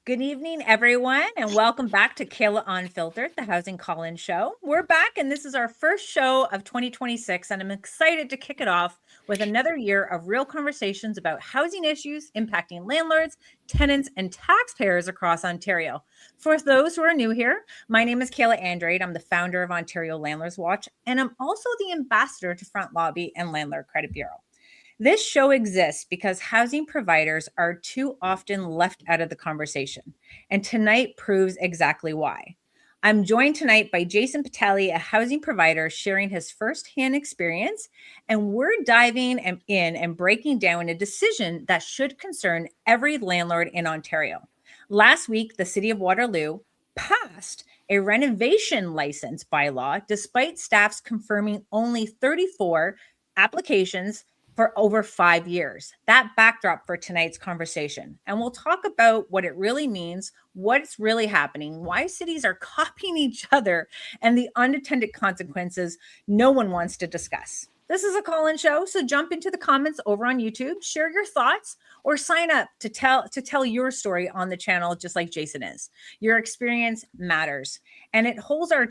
Good evening, everyone, and welcome back to Kayla Unfiltered, the Housing Call-In Show. We're back, and this is our first show of 2026, and I'm excited to kick it off with another year of real conversations about housing issues impacting landlords, tenants, and taxpayers across Ontario. For those who are new here, my name is Kayla Andrade. I'm the founder of Ontario Landlords Watch, and I'm also the ambassador to Front Lobby and Landlord Credit Bureau. This show exists because housing providers are too often left out of the conversation, and tonight proves exactly why. I'm joined tonight by Jason Patelli, a housing provider, sharing his firsthand experience, and we're diving in and breaking down a decision that should concern every landlord in Ontario. Last week, the City of Waterloo passed a renovation license bylaw, despite staffs confirming only 34 applications for over 5 years. That backdrop for tonight's conversation. And we'll talk about what it really means, what's really happening, why cities are copying each other, and the unintended consequences no one wants to discuss. This is a call-in show, so jump into the comments over on YouTube, share your thoughts, or sign up to tell your story on the channel, just like Jason is. Your experience matters, and it holds our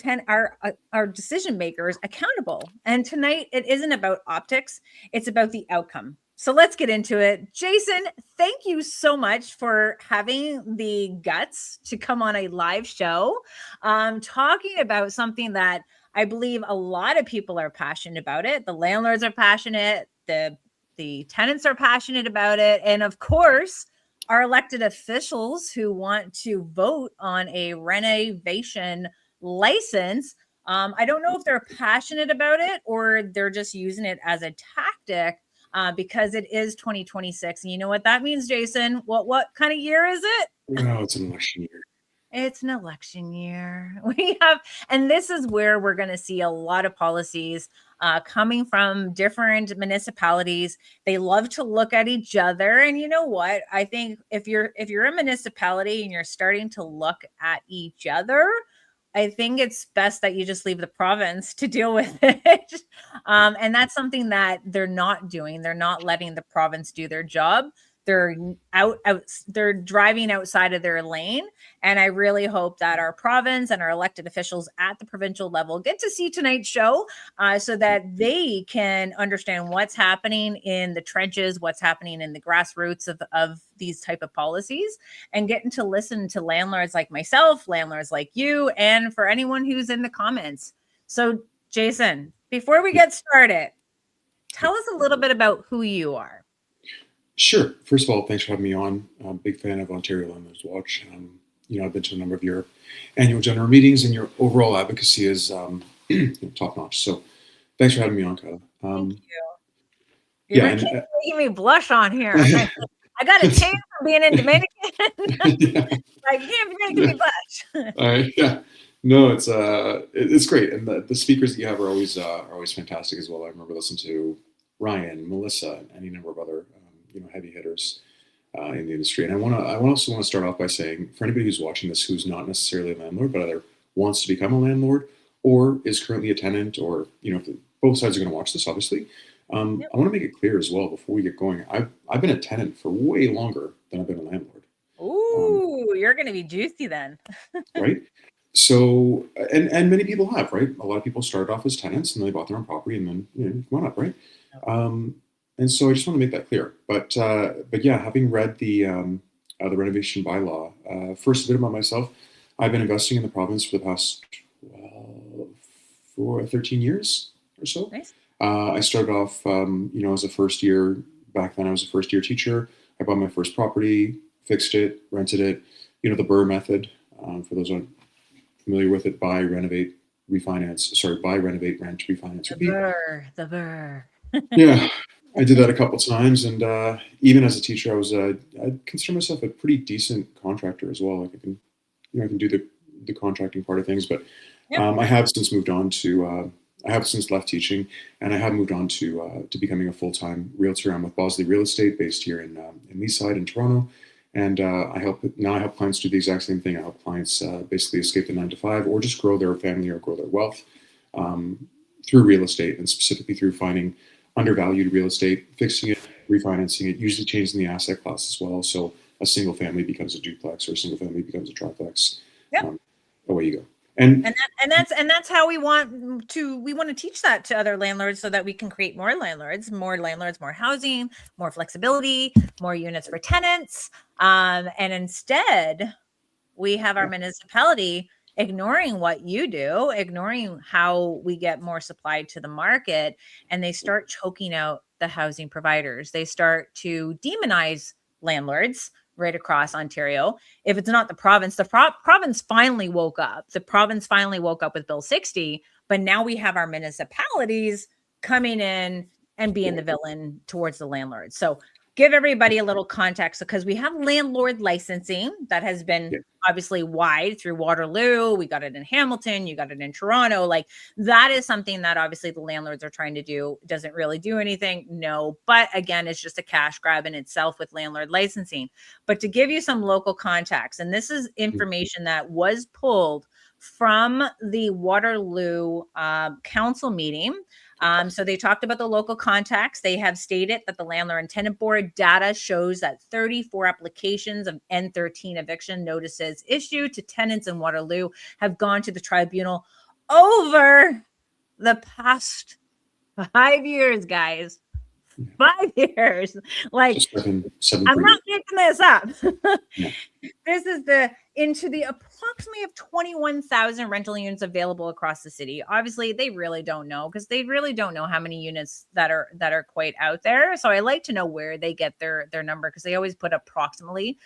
decision makers accountable. And tonight, it isn't about optics; it's about the outcome. So let's get into it. Jason, thank you so much for having the guts to come on a live show, talking about something that I believe a lot of people are passionate about it. The landlords are passionate, the tenants are passionate about it, and of course, our elected officials who want to vote on a renovation license. I don't know if they're passionate about it or they're just using it as a tactic because it is 2026. And you know what that means, Jason? What kind of year is it? No, it's an election year. It's an election year. And this is where we're going to see a lot of policies coming from different municipalities. They love to look at each other, and you know what? I think if you're a municipality and you're starting to look at each other, I think it's best that you just leave the province to deal with it. And that's something that they're not doing. They're not letting the province do their job. They're they're driving outside of their lane. And I really hope that our province and our elected officials at the provincial level get to see tonight's show so that they can understand what's happening in the trenches, what's happening in the grassroots of these type of policies, and getting to listen to landlords like myself, landlords like you, and for anyone who's in the comments. So, Jason, before we get started, tell us a little bit about who you are. Sure. First of all, thanks for having me on. I'm a big fan of Ontario Landlords Watch. I've been to a number of your annual general meetings, and your overall advocacy is top notch. So, thanks for having me on, Kyle. Thank you. You're making me blush on here. I got a tan from being in Dominican. Like, you're making me blush. Yeah. No, it's great, and the speakers that you have are always fantastic as well. I remember listening to Ryan, Melissa, and any number of other heavy hitters in the industry. And I also want to start off by saying, for anybody who's watching this who's not necessarily a landlord, but either wants to become a landlord or is currently a tenant, or both sides are going to watch this, obviously. I want to make it clear as well before we get going. I've been a tenant for way longer than I've been a landlord. Ooh, you're going to be juicy then. Right. So, and many people have, right? A lot of people started off as tenants and they bought their own property, and then come on up, right? And so I just want to make that clear. But yeah, having read the renovation bylaw, first a bit about myself. I've been investing in the province for the past for 13 years or so. Nice. I started off, as a first year. Back then, I was a first year teacher. I bought my first property, fixed it, rented it. The BRRRR method. For those who aren't familiar with it, buy, renovate, refinance. Sorry, buy, renovate, rent, refinance, repeat. The BRRRR. Yeah. I did that a couple times, and even as a teacher, I'd consider myself a pretty decent contractor as well. Like I can do the contracting part of things, but I have since moved on to I have since left teaching, and I have moved on to becoming a full-time realtor. I'm with Bosley Real Estate, based here in Leaside in Toronto, and I help clients do the exact same thing. I help clients basically escape the 9-to-5 or just grow their family or grow their wealth through real estate, and specifically through finding undervalued real estate, fixing it, refinancing it, usually changing the asset class as well. So a single family becomes a duplex or a single family becomes a triplex. Yep. Away you go. And that's how we want to teach that to other landlords so that we can create more landlords, more housing, more flexibility, more units for tenants. And instead, we have our municipality ignoring what you do, ignoring how we get more supply to the market, and they start choking out the housing providers. They start to demonize landlords right across Ontario. If it's not the province, the province finally woke up. The province finally woke up with Bill 60, but now we have our municipalities coming in and being the villain towards the landlords. So give everybody a little context, because we have landlord licensing that has been obviously wide through Waterloo. We got it in Hamilton. You got it in Toronto. Like, that is something that obviously the landlords are trying to do. Doesn't really do anything. No. But again, it's just a cash grab in itself with landlord licensing. But to give you some local context, and this is information that was pulled from the Waterloo council meeting. So they talked about the local context. They have stated that the landlord and tenant board data shows that 34 applications of N13 eviction notices issued to tenants in Waterloo have gone to the tribunal over the past 5 years, guys. 5 years. Like, I'm not making this up. This is into the approximately of 21,000 rental units available across the city. Obviously, they really don't know, because they really don't know how many units that are quite out there. So I like to know where they get their number, because they always put approximately.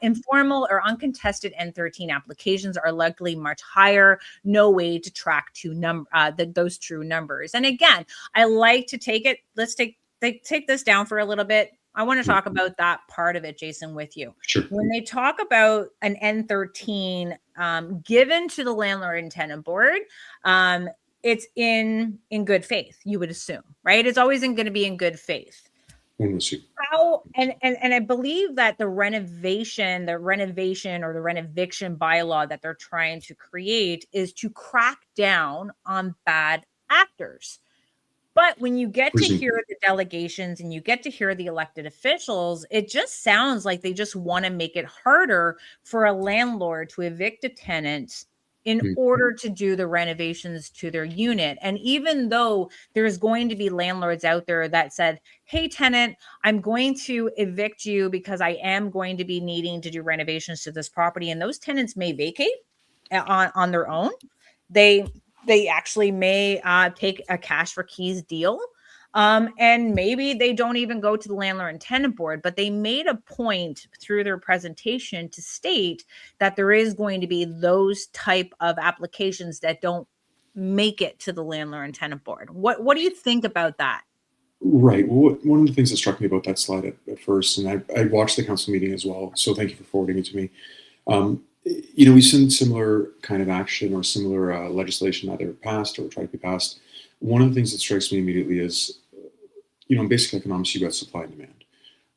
Informal or uncontested N13 applications are likely much higher. No way to track those true numbers. And again, I like to take it. Let's take this down for a little bit. I want to talk about that part of it, Jason, with you. Sure. When they talk about an N13 given to the landlord and tenant board, it's in good faith, you would assume, right? It's always going to be in good faith. How and I believe that the renovation or the renovation bylaw that they're trying to create is to crack down on bad actors. But when you get to hear the delegations and you get to hear the elected officials, it just sounds like they just want to make it harder for a landlord to evict a tenant in order to do the renovations to their unit. And even though there's going to be landlords out there that said, hey, tenant, I'm going to evict you because I am going to be needing to do renovations to this property. And those tenants may vacate on their own. They actually may take a cash for keys deal. And maybe they don't even go to the landlord and tenant board, but they made a point through their presentation to state that there is going to be those type of applications that don't make it to the landlord and tenant board. What do you think about that? Right. Well, one of the things that struck me about that slide at first, and I watched the council meeting as well, so thank you for forwarding it to me. We've seen similar kind of action or similar legislation either passed or tried to be passed. One of the things that strikes me immediately is, in basic economics, you've got supply and demand.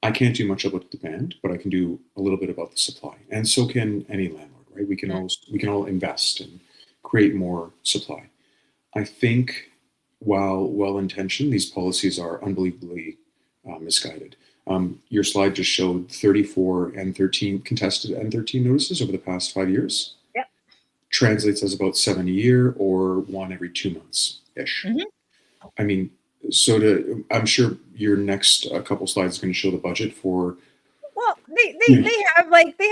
I can't do much about the demand, but I can do a little bit about the supply, and so can any landlord, right? We can all invest and create more supply. I think, while well-intentioned, these policies are unbelievably misguided. Your slide just showed 34 N13 contested N13 notices over the past 5 years. Yep. Translates as about 7 a year or one every 2 months ish. I mean, I'm sure your next couple slides is going to show the budget for. Well, they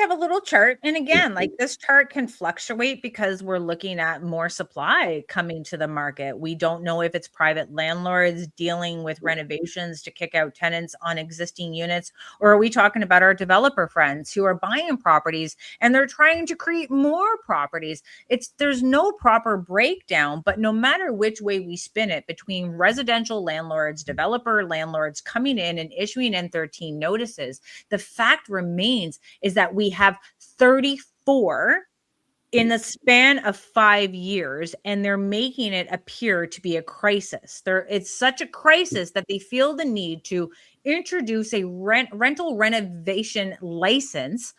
have a little chart, and again, like, this chart can fluctuate because we're looking at more supply coming to the market. We don't know if it's private landlords dealing with renovations to kick out tenants on existing units, or are we talking about our developer friends who are buying properties and they're trying to create more properties? There's no proper breakdown, but no matter which way we spin it, between residential landlords, developer landlords coming in and issuing N13 notices, the fact remains is that we have 34 in the span of 5 years, and they're making it appear to be a crisis. It's such a crisis that they feel the need to introduce a rental renovation license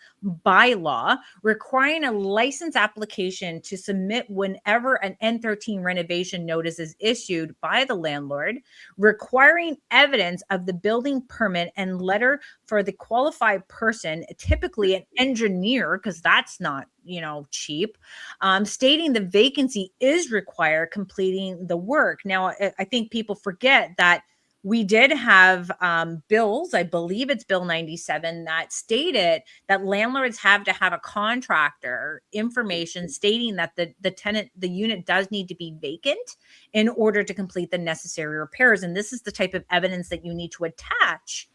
bylaw, requiring a license application to submit whenever an N13 renovation notice is issued by the landlord, requiring evidence of the building permit and letter for the qualified person, typically an engineer, because that's not, cheap, stating the vacancy is required, completing the work. Now, I think people forget that we did have bills, I believe it's Bill 97, that stated that landlords have to have a contractor information stating that the unit does need to be vacant in order to complete the necessary repairs. And this is the type of evidence that you need to attach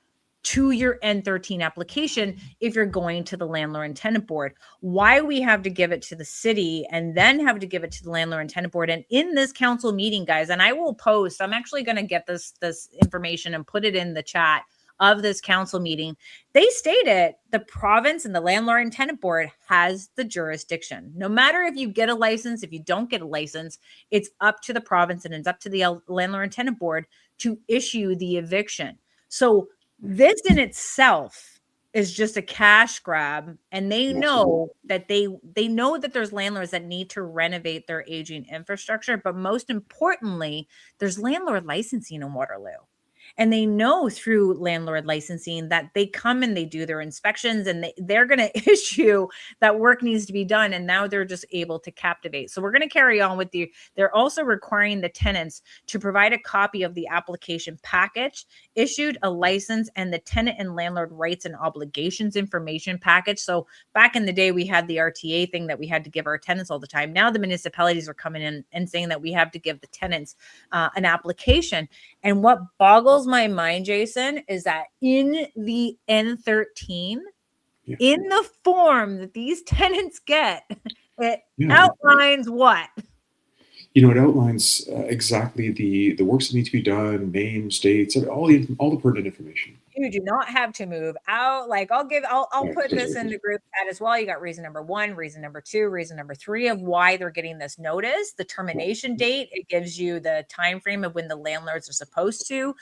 to your N13 application if you're going to the landlord and tenant board. Why we have to give it to the city and then have to give it to the landlord and tenant board. And in this council meeting, guys, and I will post, I'm actually going to get this information and put it in the chat of this council meeting. They stated the province and the landlord and tenant board has the jurisdiction. No matter if you get a license, if you don't get a license, it's up to the province and it's up to the landlord and tenant board to issue the eviction. So this in itself is just a cash grab, and they know that they know that there's landlords that need to renovate their aging infrastructure, but most importantly, there's landlord licensing in Waterloo. And they know through landlord licensing that they come and they do their inspections and they're going to issue that work needs to be done. And now they're just able to captivate. So we're going to carry on with they're also requiring the tenants to provide a copy of the application package, issued a license, and the tenant and landlord rights and obligations information package. So back in the day, we had the RTA thing that we had to give our tenants all the time. Now the municipalities are coming in and saying that we have to give the tenants an application. And what boggles my mind, Jason, is that in the N13, in the form that these tenants get, it outlines what? It outlines exactly the works that need to be done, names, dates, all the pertinent information. You do not have to move out. Like I'll put this in the group chat as well. You got reason number 1, reason number 2, reason number 3 of why they're getting this notice, the termination date. It gives you the time frame of when the landlords are supposed to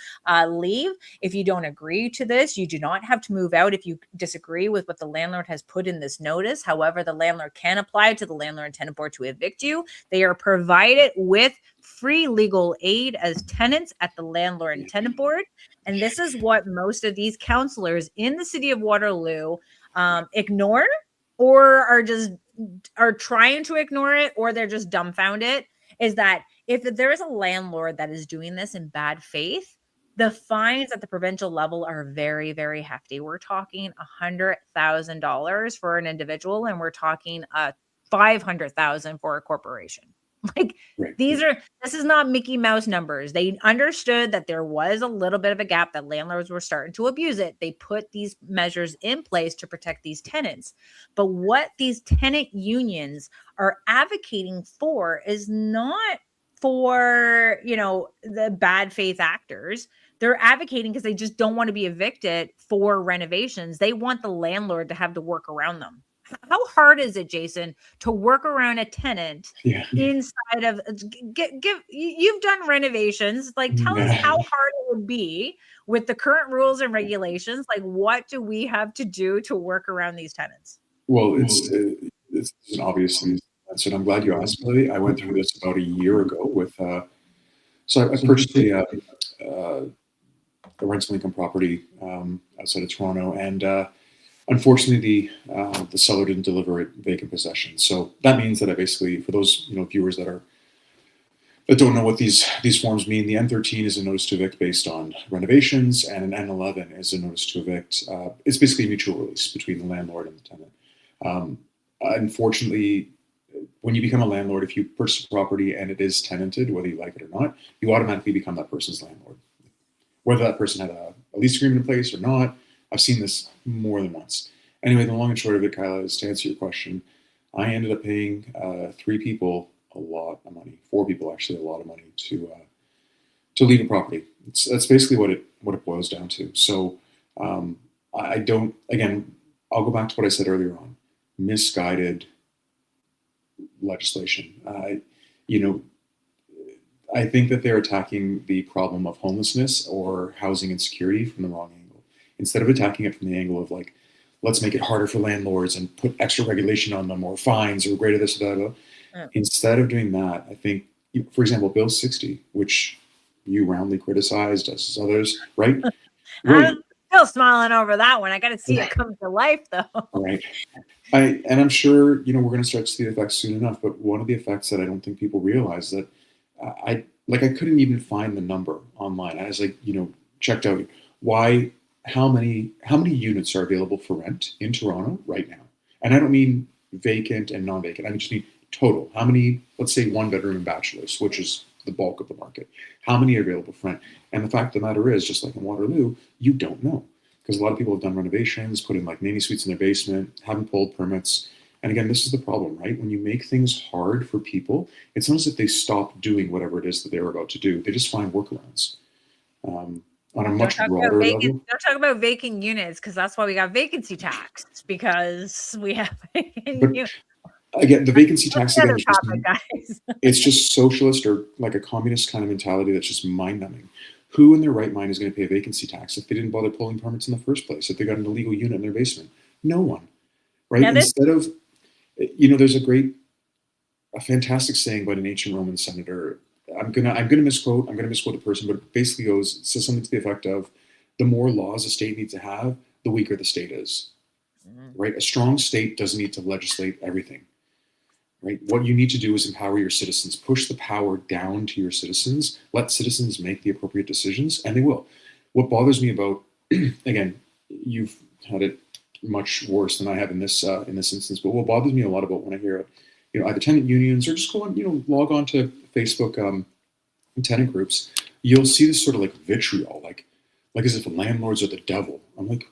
leave. If you don't agree to this, you do not have to move out if you disagree with what the landlord has put in this notice. However, the landlord can apply to the landlord and tenant board to evict you. They are provided with free legal aid as tenants at the landlord and tenant board. And this is what most of these councillors in the city of Waterloo ignore, or are trying to ignore it, or they're just dumbfounded, is that if there is a landlord that is doing this in bad faith, the fines at the provincial level are very, very hefty. We're talking $100,000 for an individual, and we're talking $500,000 for a corporation. Like this is not Mickey Mouse numbers. They understood that there was a little bit of a gap, that landlords were starting to abuse it. They put these measures in place to protect these tenants. But what these tenant unions are advocating for is not for, the bad faith actors. They're advocating because they just don't want to be evicted for renovations. They want the landlord to have to work around them. How hard is it, Jason, to work around a tenant inside of you've done renovations, like tell us how hard it would be with the current rules and regulations. Like, what do we have to do to work around these tenants? Well, it's an obvious answer. I'm glad you asked, Lily. I went through this about a year ago with so I purchased a rental income property outside of Toronto, and unfortunately, the seller didn't deliver it vacant possession. So that means that I basically, for those viewers that don't know what these forms mean, the N13 is a notice to evict based on renovations, and an N11 is a notice to evict. It's basically a mutual release between the landlord and the tenant. Unfortunately, when you become a landlord, if you purchase a property and it is tenanted, whether you like it or not, you automatically become that person's landlord. Whether that person had a lease agreement in place or not, I've seen this more than once. Anyway, the long and short of it, Kayla, is to answer your question, I ended up paying 3 people a lot of money, 4 people actually a lot of money to leave a property. That's basically what it boils down to. So I don't. Again, I'll go back to what I said earlier on. Misguided legislation. You know, I think that they're attacking the problem of homelessness or housing insecurity from the wrong angle. Instead of attacking it from the angle of like, let's make it harder for landlords and put extra regulation on them or fines or greater this or that. Yeah. Instead of doing that, I think, for example, Bill 60, which you roundly criticized as others, right? I'm still smiling over that one. I got to see it come to life, though. Right. And I'm sure, we're going to start to see the effects soon enough. But one of the effects that I don't think people realize that I couldn't even find the number online. I was like, checked out how many units are available for rent in Toronto right now. And I don't mean vacant and non-vacant. I just mean total. How many, let's say 1-bedroom and bachelors, which is the bulk of the market. How many are available for rent? And the fact of the matter is, just like in Waterloo, you don't know. Because a lot of people have done renovations, put in like nanny suites in their basement, haven't pulled permits. And again, this is the problem, right? When you make things hard for people, it's not as if they stop doing whatever it is that they're about to do. They just find workarounds. On a much broader level. Don't talk about vacant units, because that's why we got vacancy tax, because we have vacant units. Again, the vacancy tax again, it's just socialist or like a communist kind of mentality that's just mind-numbing. Who in their right mind is going to pay a vacancy tax if they didn't bother pulling permits in the first place, if they got an illegal unit in their basement? No one, right? Instead of, there's a fantastic saying by an ancient Roman senator. I'm gonna misquote the person, but it basically says something to the effect of, the more laws a state needs to have, the weaker the state is. Right? A strong state doesn't need to legislate everything. Right? What you need to do is empower your citizens, push the power down to your citizens, let citizens make the appropriate decisions, and they will. What bothers me about, again, you've had it much worse than I have in this instance, but what bothers me a lot about when I hear, either tenant unions or just go on, log on to Facebook tenant groups, you'll see this sort of like vitriol, like as if landlords are the devil. I'm like,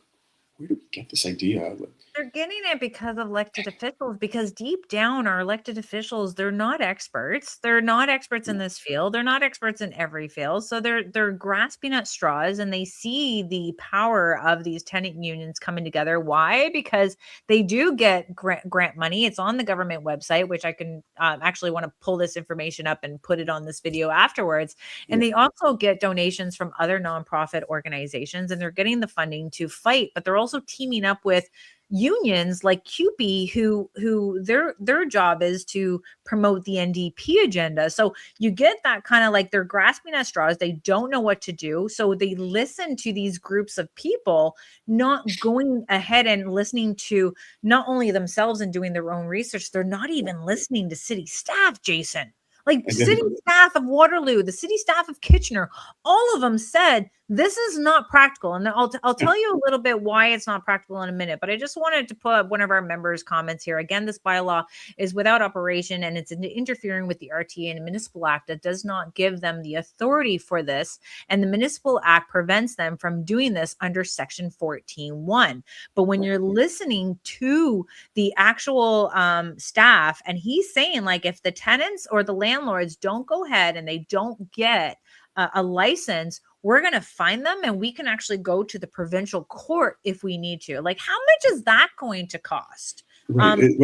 where do we get this idea? They're getting it because of elected officials, because deep down our elected officials, they're not experts. They're not experts in this field. They're not experts in every field. So they're grasping at straws, and they see the power of these tenant unions coming together. Why? Because they do get grant money. It's on the government website, which I can actually want to pull this information up and put it on this video afterwards. And they also get donations from other nonprofit organizations, and they're getting the funding to fight, but they're also teaming up with unions like CUPE, who their job is to promote the NDP agenda. So you get that kind of like, they're grasping at straws. They don't know what to do. So they listen to these groups of people, not going ahead and listening to not only themselves and doing their own research. They're not even listening to city staff, Jason. Like city staff of Waterloo, the city staff of Kitchener, all of them said this is not practical. And I'll tell you a little bit why it's not practical in a minute. But I just wanted to put up one of our members' comments here. Again, this bylaw is without operation, and it's interfering with the RTA and Municipal Act that does not give them the authority for this. And the Municipal Act prevents them from doing this under Section 14.1. But when you're listening to the actual staff, and he's saying, like, if the tenants or the landlords don't go ahead and they don't get a license, we're going to fine them, and we can actually go to the provincial court if we need to. Like, how much is that going to cost? Right.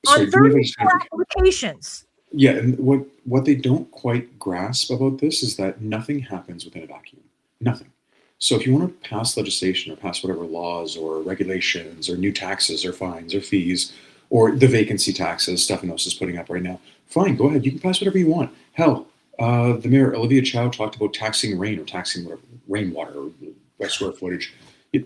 On 34 applications. Yeah, and what they don't quite grasp about this is that nothing happens within a vacuum. Nothing. So if you want to pass legislation or pass whatever laws or regulations or new taxes or fines or fees or the vacancy taxes Stephanos is putting up right now, fine, go ahead. You can pass whatever you want. Hell, the mayor, Olivia Chow, talked about taxing rain or taxing whatever, rainwater or by square footage.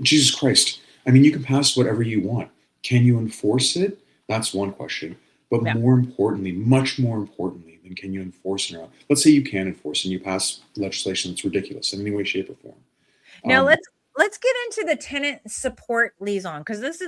Jesus Christ. I mean, you can pass whatever you want. Can you enforce it? That's one question. But more importantly, much more importantly than can you enforce it or not, let's say you can enforce and you pass legislation that's ridiculous in any way, shape, or form. Now let's get into the tenant support liaison, because this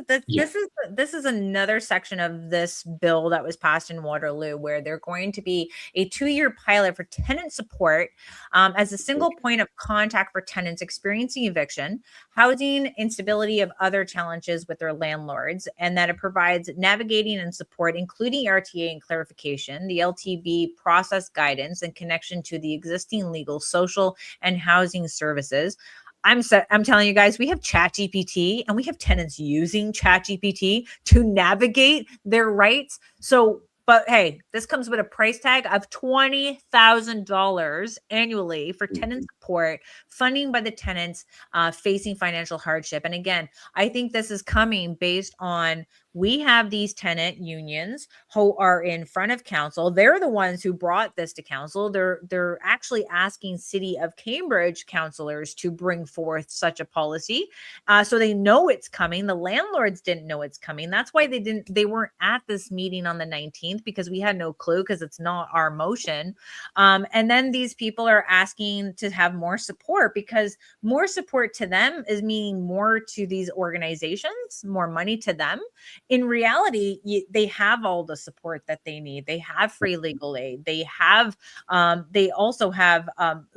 is another section of this bill that was passed in Waterloo, where they're going to be a 2-year pilot for tenant support as a single point of contact for tenants experiencing eviction, housing instability, of other challenges with their landlords, and that it provides navigating and support, including RTA and clarification, the LTB process guidance, and connection to the existing legal, social, and housing services. I'm telling you guys, we have ChatGPT, and we have tenants using ChatGPT to navigate their rights. So But hey, this comes with a price tag of $20,000 annually for tenant support, funding by the tenants facing financial hardship. And again, I think this is coming based on we have these tenant unions who are in front of council. They're the ones who brought this to council. They're actually asking City of Cambridge councillors to bring forth such a policy. So they know it's coming. The landlords didn't know it's coming. That's why they weren't at this meeting on the 19th, because we had no clue, because it's not our motion. And then these people are asking to have more support, because more support to them is meaning more to these organizations, more money to them. In reality, they have all the support that they need. They have free legal aid. They also have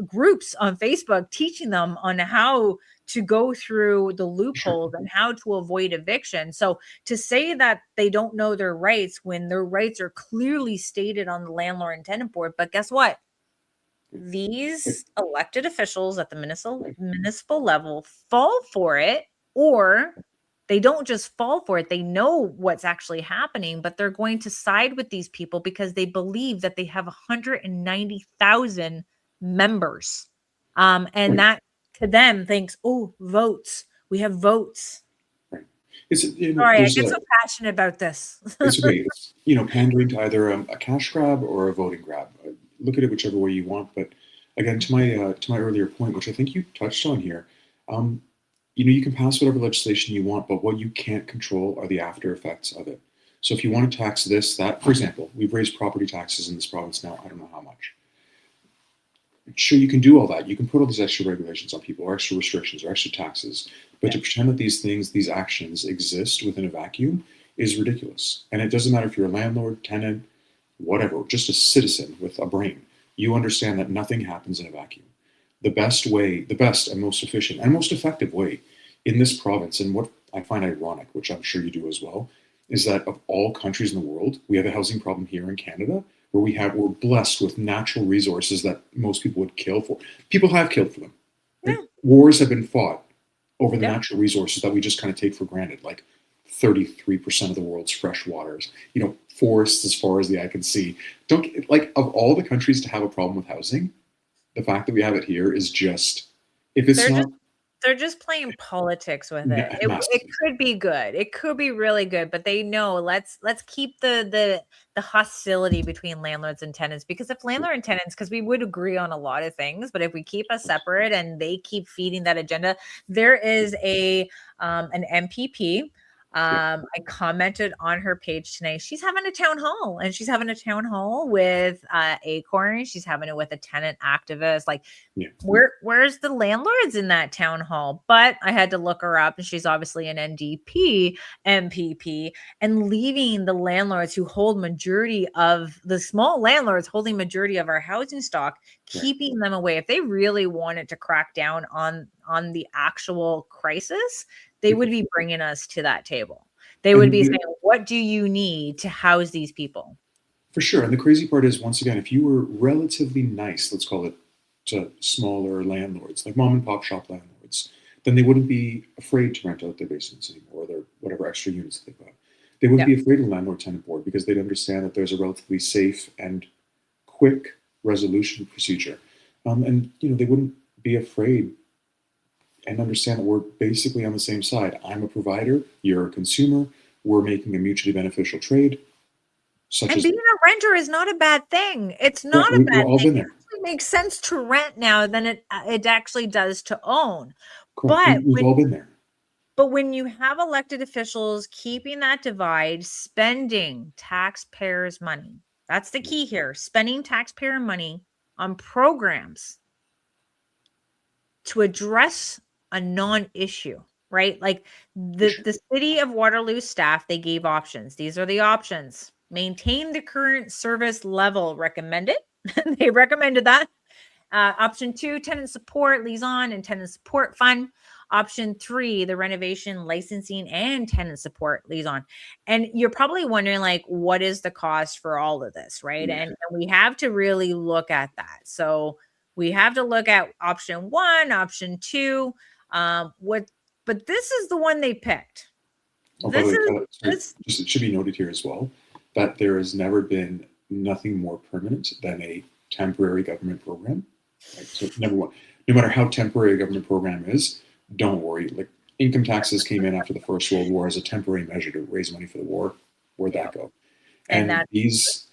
groups on Facebook teaching them on how to go through the loopholes and how to avoid eviction. So to say that they don't know their rights when their rights are clearly stated on the landlord and tenant board, but guess what? These elected officials at the municipal level fall for it, or they don't just fall for it. They know what's actually happening, but they're going to side with these people because they believe that they have 190,000 members. And that to them thinks, oh, votes. We have votes. Right. Sorry, I get so passionate about this. It's okay. It's, pandering to either a cash grab or a voting grab. Look at it whichever way you want. But again, to my earlier point, which I think you touched on here, you can pass whatever legislation you want, but what you can't control are the after effects of it. So if you want to tax this, that, for example, we've raised property taxes in this province now, I don't know how much. Sure, you can do all that. You can put all these extra regulations on people, or extra restrictions, or extra taxes. But to pretend that these actions exist within a vacuum is ridiculous. And it doesn't matter if you're a landlord, tenant, whatever, just a citizen with a brain. You understand that nothing happens in a vacuum. The best and most efficient and most effective way in this province, and what I find ironic, which I'm sure you do as well, is that of all countries in the world, we have a housing problem here in Canada where we're blessed with natural resources that most people would kill for. People have killed for them. Right? Wars have been fought over the natural resources that we just kind of take for granted, like 33% of the world's fresh waters, forests as far as the eye can see. Of all the countries to have a problem with housing, the fact that we have it here is just, they're just playing politics with it. It could be good. It could be really good, but they know let's keep the hostility between landlords and tenants, because if landlord and tenants, because we would agree on a lot of things, but if we keep us separate and they keep feeding that agenda, there is an MPP. I commented on her page tonight. She's having a town hall, and she's having a town hall with Acorn. She's having it with a tenant activist. Where's the landlords in that town hall? But I had to look her up, and she's obviously an NDP MPP, and leaving the landlords who hold majority of the small landlords holding majority of our housing stock, keeping them away. If they really wanted to crack down on the actual crisis, they would be bringing us to that table. They would be saying, what do you need to house these people? For sure. And the crazy part is, once again, if you were relatively nice, let's call it, to smaller landlords, like mom and pop shop landlords, then they wouldn't be afraid to rent out their basements anymore, or their whatever extra units they've got. They wouldn't be afraid of the landlord-tenant board, because they'd understand that there's a relatively safe and quick resolution procedure. And they wouldn't be afraid, and understand that we're basically on the same side. I'm a provider, you're a consumer, we're making a mutually beneficial trade. And being a renter is not a bad thing. It's not a bad thing. It actually makes sense to rent now than it actually does to own. But we've all been there. But when you have elected officials keeping that divide, spending taxpayers' money, that's the key here, spending taxpayer money on programs to address a non-issue, right? Like the City of Waterloo staff, they gave options. These are the options. Maintain the current service level recommended. They recommended that. Option 2, tenant support liaison and tenant support fund. Option 3, the renovation, licensing, and tenant support liaison. And you're probably wondering, what is the cost for all of this, right? And we have to really look at that. So we have to look at option 1, option 2. But this is the one they picked. It should be noted here as well that there has never been nothing more permanent than a temporary government program. Right? So number one, no matter how temporary a government program is, don't worry. Like income taxes came in after the First World War as a temporary measure to raise money for the war. Where'd that go? And And these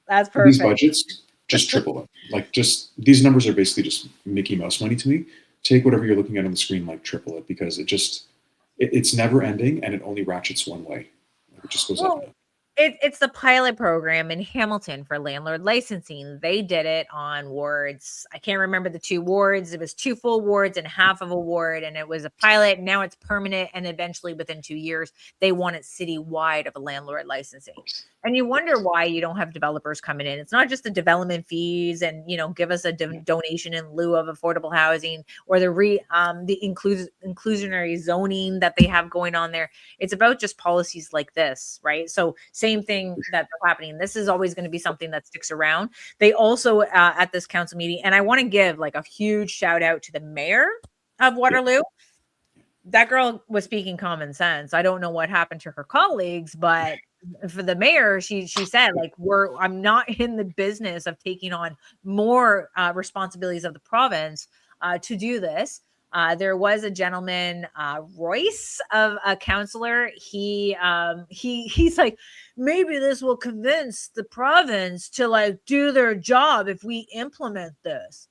perfect. budgets just triple it. Like just these numbers are basically just Mickey Mouse money to me. Take whatever you're looking at on the screen, like triple it, because it's never ending and it only ratchets one way. Like it just goes up and up. It's the pilot program in Hamilton for landlord licensing. They did it on wards. I can't remember the 2 wards. It was 2 full wards and half of a ward, and it was a pilot. Now it's permanent, and eventually within 2 years, they want it citywide of a landlord licensing. And you wonder why you don't have developers coming in. It's not just the development fees and, give us a donation in lieu of affordable housing, or the inclusionary zoning that they have going on there. It's about just policies like this, right? So same thing that's happening. This is always going to be something that sticks around. They also at this council meeting, and I want to give like a huge shout out to the mayor of Waterloo. That girl was speaking common sense. I don't know what happened to her colleagues, but for the mayor, she said, like, I'm not in the business of taking on more responsibilities of the province to do this. There was a gentleman, Royce, of a councillor. He's like, maybe this will convince the province to like do their job if we implement this.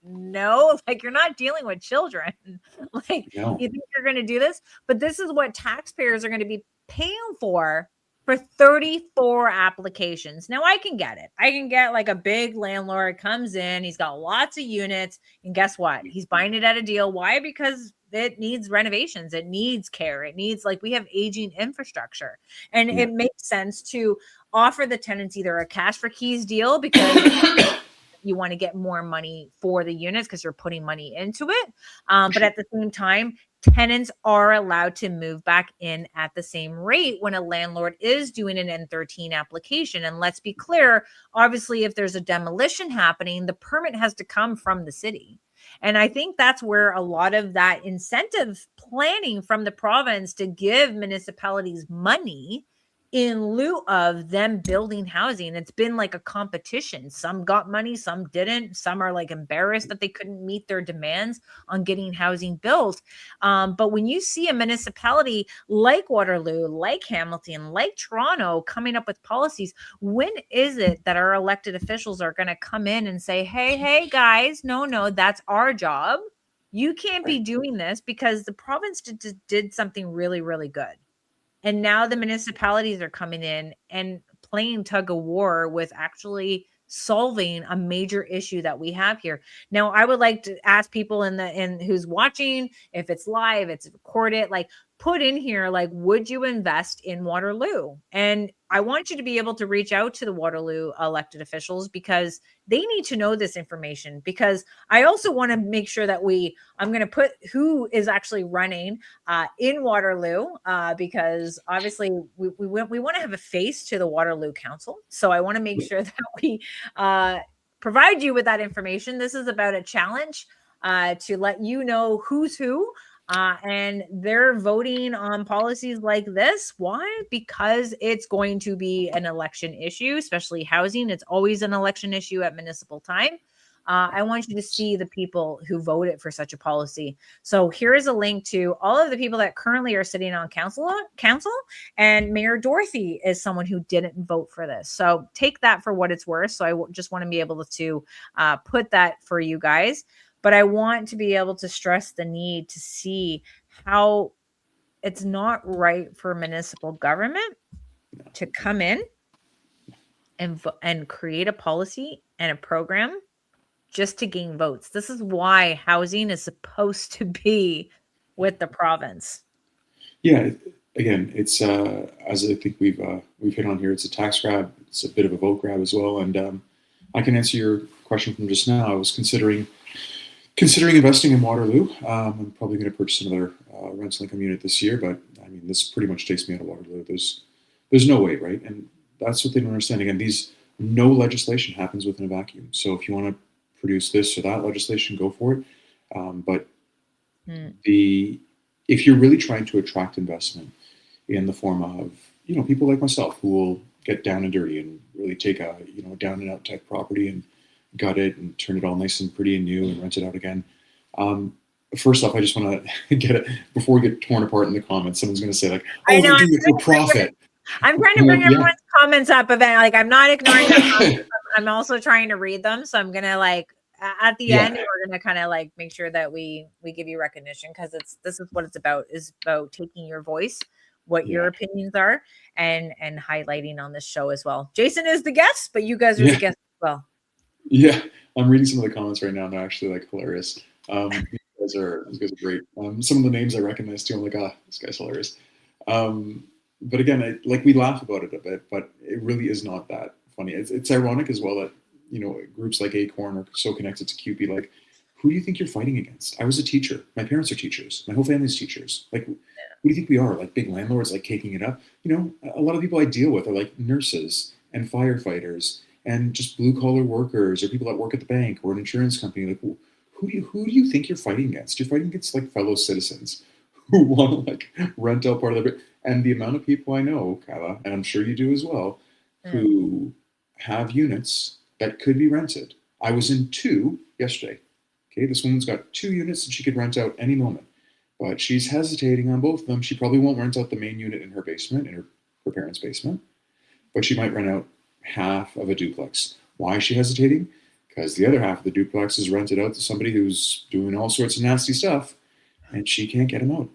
No, like you're not dealing with children. Like No. you think you're going to do this, but this is what taxpayers are going to be paying for 34 applications. Now I can get it. I can get like a big landlord comes in, he's got lots of units, and guess what? He's buying it at a deal. Why? Because it needs renovations, it needs care, it needs, like, we have aging infrastructure, and it makes sense to offer the tenants either a cash for keys deal because you want to get more money for the units because you're putting money into it. But at the same time, tenants are allowed to move back in at the same rate when a landlord is doing an N13 application. And let's be clear, obviously, if there's a demolition happening, the permit has to come from the city. And I think that's where a lot of that incentive planning from the province to give municipalities money in lieu of them building housing. It's been like a competition. Some got money, some didn't. Some are like embarrassed that they couldn't meet their demands on getting housing built. But when you see a municipality like Waterloo, like Hamilton, like Toronto coming up with policies, when is it that our elected officials are going to come in and say, hey, guys, no, that's our job. You can't be doing this, because the province did something really, really good. And now the municipalities are coming in and playing tug of war with actually solving a major issue that we have here. Now, I would like to ask people in who's watching, if it's live, it's recorded, like, put in here, like, would you invest in Waterloo? And I want you to be able to reach out to the Waterloo elected officials, because they need to know this information. Because I also want to make sure that I'm going to put who is actually running in Waterloo, because obviously we want to have a face to the Waterloo Council. So I want to make sure that we provide you with that information. This is about a challenge to let you know who's who. And they're voting on policies like this. Why? Because it's going to be an election issue, especially housing. It's always an election issue at municipal time. I want you to see the people who voted for such a policy. So here is a link to all of the people that currently are sitting on council, and Mayor Dorothy is someone who didn't vote for this. So take that for what it's worth. So I just want to be able to put that for you guys. But I want to be able to stress the need to see how it's not right for municipal government to come in and create a policy and a program just to gain votes. This is why housing is supposed to be with the province. Yeah, again, it's as I think we've hit on here, it's a tax grab. It's a bit of a vote grab as well. And I can answer your question from just now. I was considering investing in Waterloo. I'm probably going to purchase another rental income unit this year, but I mean, this pretty much takes me out of Waterloo. There's no way, right? And that's what they don't understand. Again, no legislation happens within a vacuum. So if you want to produce this or that legislation, go for it. But if you're really trying to attract investment in the form of, people like myself who will get down and dirty and really take a down and out type property and gut it and turn it all nice and pretty and new and rent it out again. First off, I just want to get it before we get torn apart in the comments. Someone's going to say like, "Oh, they're doing it for profit." I'm trying to bring everyone's comments up, but like I'm not ignoring their comments. I'm also trying to read them, so I'm gonna like at the end we're gonna kind of like make sure that we give you recognition, because this is what it's about, is about taking your voice, what your opinions are, and highlighting on this show as well. Jason is the guest, but you guys are the guests as well. Yeah, I'm reading some of the comments right now, and they're actually like hilarious. These guys are great. Some of the names I recognize too. I'm like, this guy's hilarious. But again, we laugh about it a bit, but it really is not that funny. It's ironic as well that groups like Acorn are so connected to CUPE. Like, who do you think you're fighting against? I was a teacher. My parents are teachers. My whole family's teachers. Like, who do you think we are? Like big landlords, like caking it up. A lot of people I deal with are like nurses and firefighters and just blue collar workers or people that work at the bank or an insurance company. Like, who do you think you're fighting against? You're fighting against like fellow citizens who want to like rent out part of their. And the amount of people I know, Kayla, and I'm sure you do as well, who have units that could be rented. I was in 2 yesterday. Okay, this woman's got 2 units that she could rent out any moment, but she's hesitating on both of them. She probably won't rent out the main unit in her basement, in her parents' basement, but she might rent out half of a duplex. Why is she hesitating? Because the other half of the duplex is rented out to somebody who's doing all sorts of nasty stuff, and she can't get him out.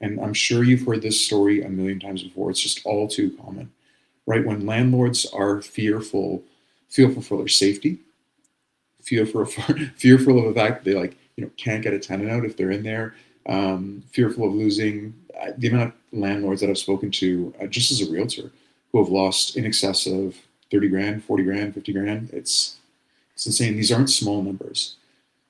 And I'm sure you've heard this story a million times before. It's just all too common, right? When landlords are fearful for their safety, fearful of the fact that they can't get a tenant out if they're in there, fearful of losing. The amount of landlords that I've spoken to, just as a realtor, who have lost in excess of 30 grand, 40 grand, 50 grand. It's insane. These aren't small numbers.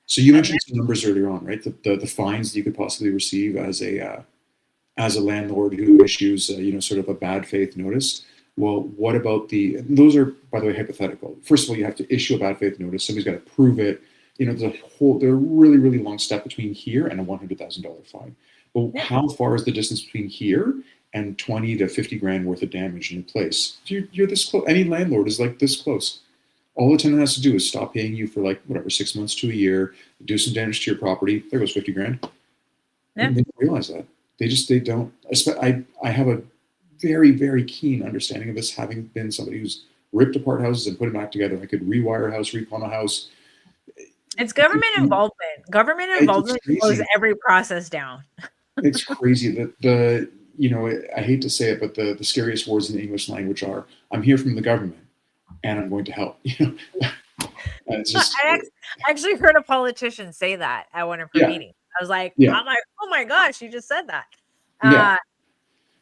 So you mentioned some numbers earlier on, right? The fines that you could possibly receive as a landlord who issues, sort of a bad faith notice. Well, what about those are, by the way, hypothetical. First of all, you have to issue a bad faith notice. Somebody's got to prove it. There's a really, really long step between here and a $100,000 fine. Well, how far is the distance between here and 20 to 50 grand worth of damage in a place? You're this close. Any landlord is like this close. All the tenant has to do is stop paying you for 6 months to a year, do some damage to your property. There goes 50 grand. Yeah. And they don't realize that. They don't. I have a very, very keen understanding of this, having been somebody who's ripped apart houses and put them back together. I could rewire a house, replumb a house. It's government involvement. Government involvement slows every process down. It's crazy that I hate to say it, but the scariest words in the English language are, "I'm here from the government and I'm going to help." It's just, I actually heard a politician say that at one of her meetings. I was like, oh my gosh, you just said that.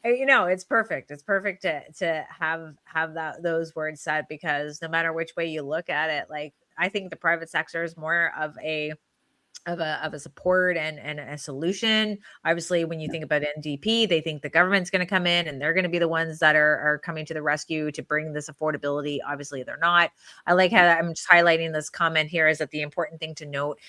It's perfect. It's perfect to have those words said, because no matter which way you look at it, like, I think the private sector is more of a support and a solution. Obviously, when you think about NDP, they think the government's going to come in and they're going to be the ones that are coming to the rescue to bring this affordability. Obviously, they're not. I like how I'm just highlighting this comment here, is that the important thing to note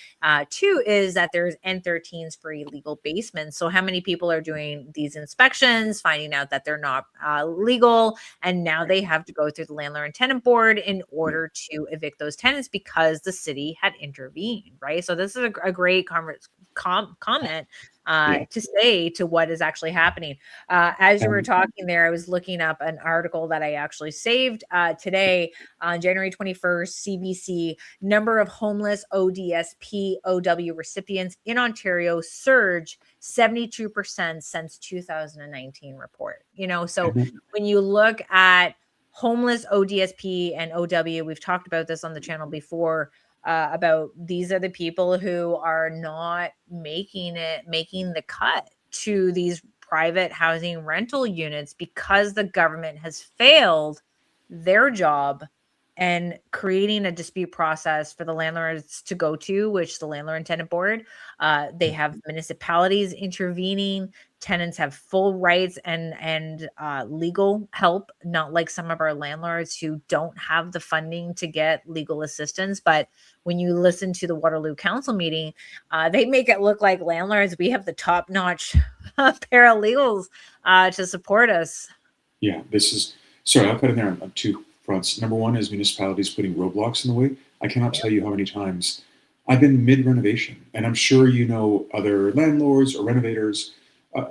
too is that there's N13s for illegal basements. So how many people are doing these inspections, finding out that they're not legal, and now they have to go through the landlord and tenant board in order to evict those tenants because the city had intervened, right? So this is a great comment to say to what is actually happening. As you were talking there, I was looking up an article that I actually saved today on January 21st. CBC: number of homeless ODSP OW recipients in Ontario surge 72% since 2019 report. So when you look at homeless ODSP and OW, we've talked about this on the channel before, about these are the people who are not making the cut to these private housing rental units because the government has failed their job and creating a dispute process for the landlords to go to, which the landlord and tenant board, they have municipalities intervening. Tenants have full rights and legal help, not like some of our landlords who don't have the funding to get legal assistance. But when you listen to the Waterloo Council meeting, they make it look like landlords, we have the top-notch paralegals to support us. Yeah, this is Sorry, I'll cut in there on two fronts. Number one is municipalities putting roadblocks in the way. I cannot Yeah. tell you how many times I've been mid renovation, and I'm sure you know other landlords or renovators,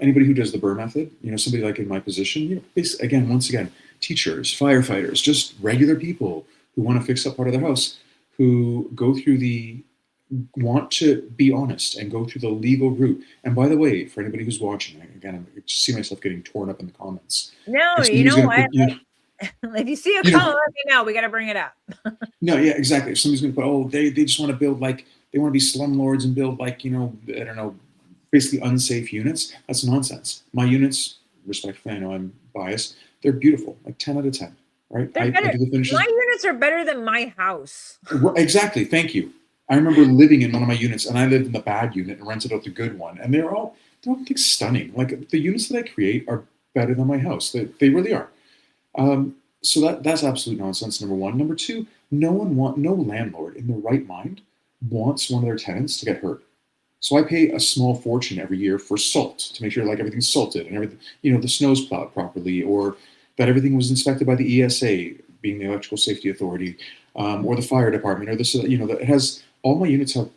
anybody who does the Burr method. Somebody like in my position. Again, once again, teachers, firefighters, just regular people who want to fix up part of their house, who go through the want to be honest and go through the legal route. And by the way, for anybody who's watching, again, I just see myself getting torn up in the comments. No, If you somebody's know going to what? put, If you see a you know, comment, let me know. We got to bring it up. no, yeah, exactly. If somebody's going to put, oh, they just want to build like, they want to be slumlords and build like, I don't know, basically unsafe units. That's nonsense. My units, respectfully, I know I'm biased, they're beautiful, like 10 out of 10, right? They're I better. do the finishes. My units are better than my house. Exactly. Thank you. I remember living in one of my units, and I lived in the bad unit and rented out the good one, and they're all like stunning. Like the units that I create are better than my house. They really are. So that's absolute nonsense. Number one. Number two, no landlord in their right mind wants one of their tenants to get hurt. So I pay a small fortune every year for salt to make sure like everything's salted and everything, the snow's plowed properly, or that everything was inspected by the ESA, being the Electrical Safety Authority, or the fire department, or this, that it has all my units have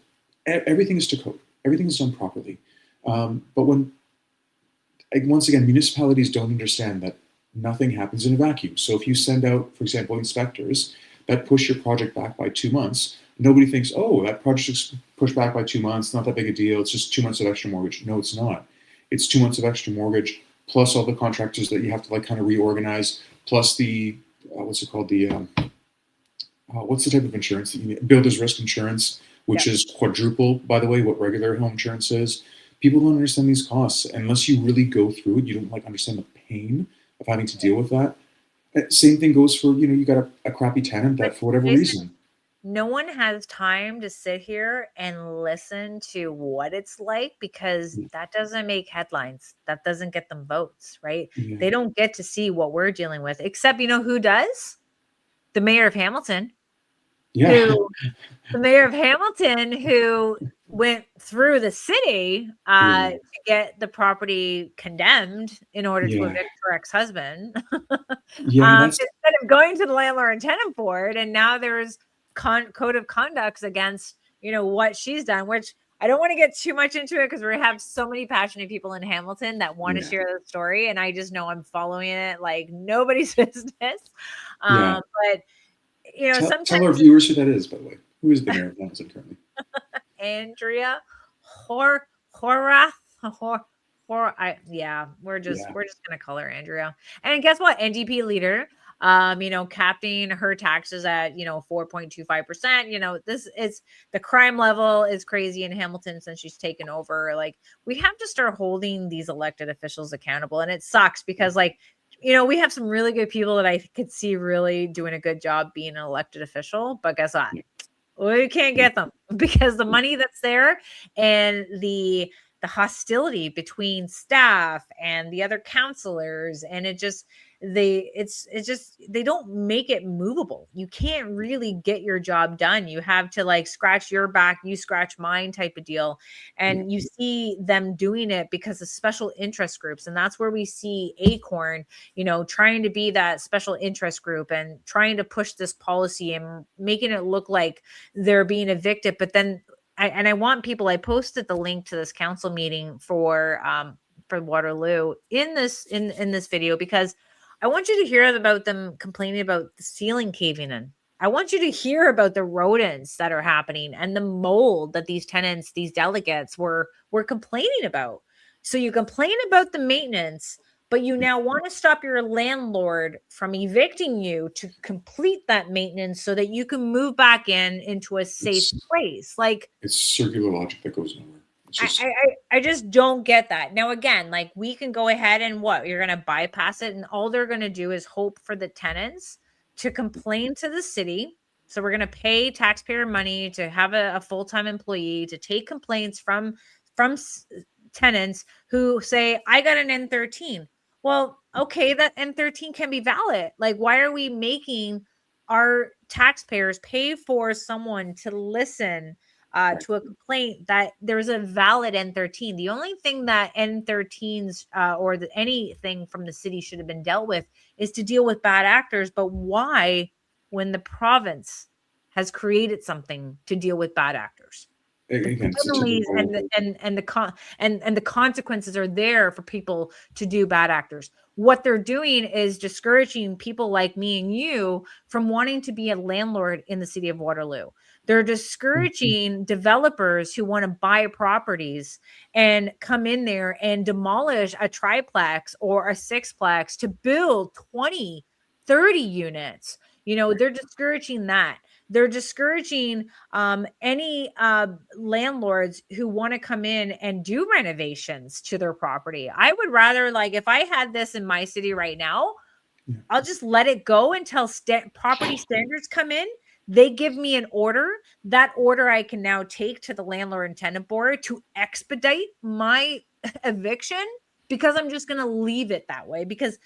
everything is to code, everything is done properly. But once again, municipalities don't understand that nothing happens in a vacuum. So if you send out, for example, inspectors that push your project back by 2 months, nobody thinks, oh, that project's pushed back by 2 months, not that big a deal. It's just 2 months of extra mortgage. No, it's not. It's 2 months of extra mortgage plus all the contractors that you have to like kind of reorganize, plus the what's it called, the what's the type of insurance that you need? Builder's risk insurance, which Yeah. is quadruple, by the way, what regular home insurance is. People don't understand these costs unless you really go through it. You don't like understand the pain of having to deal with that. Same thing goes for you got a crappy tenant But that for whatever Jason, reason. no one has time to sit here and listen to what it's like because that doesn't make headlines. That doesn't get them votes, right? Yeah, They don't get to see what we're dealing with, except who does? The mayor of Hamilton, yeah, who the mayor of Hamilton who went through the city yeah, to get the property condemned in order to yeah, evict her ex-husband. yeah. That's Instead of going to the landlord and tenant board, and now there's code of conducts against what she's done, which I don't want to get too much into it because we have so many passionate people in Hamilton that want to yeah, share the story, and I just know I'm following it like nobody's business. yeah. But Tell our sometimes viewers who that is, by the way. Who is the mayor of Hamilton currently? Andrea Horath. Yeah, Yeah, we're just gonna call her Andrea. And guess what? NDP leader, capping her taxes at 4.25%. This is the crime level is crazy in Hamilton since she's taken over. Like, we have to start holding these elected officials accountable, and it sucks because we have some really good people that I could see really doing a good job being an elected official, but guess what? yeah, We can't yeah, get them because the yeah. money that's there and the hostility between staff and the other counselors, and it's just they don't make it movable. You can't really get your job done. You have to like scratch your back, you scratch mine type of deal. Yeah. And you see them doing it because of special interest groups. And that's where we see Acorn, trying to be that special interest group and trying to push this policy and making it look like they're being evicted. But then I want people, I posted the link to this council meeting for Waterloo in this video because I want you to hear about them complaining about the ceiling caving in. I want you to hear about the rodents that are happening and the mold that these tenants, these delegates were complaining about. So you complain about the maintenance, but you now want to stop your landlord from evicting you to complete that maintenance so that you can move back into a safe It's place. Like, it's circular logic that goes nowhere. It's I, just I just don't get that. Now, again, like, we can go ahead and what you're going to bypass it, and all they're going to do is hope for the tenants to complain to the city. So we're going to pay taxpayer money to have a full-time employee to take complaints from tenants who say, I got an N13. Well, okay, that N13 can be valid. Like, why are we making our taxpayers pay for someone to listen to a complaint that there's a valid N13. The only thing that N13s or anything from the city should have been dealt with is to deal with bad actors. But why, when the province has created something to deal with bad actors? The Again, it's a penalties typical. and the consequences are there for people to do bad actors. What they're doing is discouraging people like me and you from wanting to be a landlord in the city of Waterloo. They're discouraging developers who want to buy properties and come in there and demolish a triplex or a sixplex to build 20, 30 units. They're discouraging that. They're discouraging any landlords who want to come in and do renovations to their property. I would rather, like, if I had this in my city right now, Yeah. I'll just let it go until property standards come in. They give me an order. That order I can now take to the landlord and tenant board to expedite my eviction, because I'm just going to leave it that way, because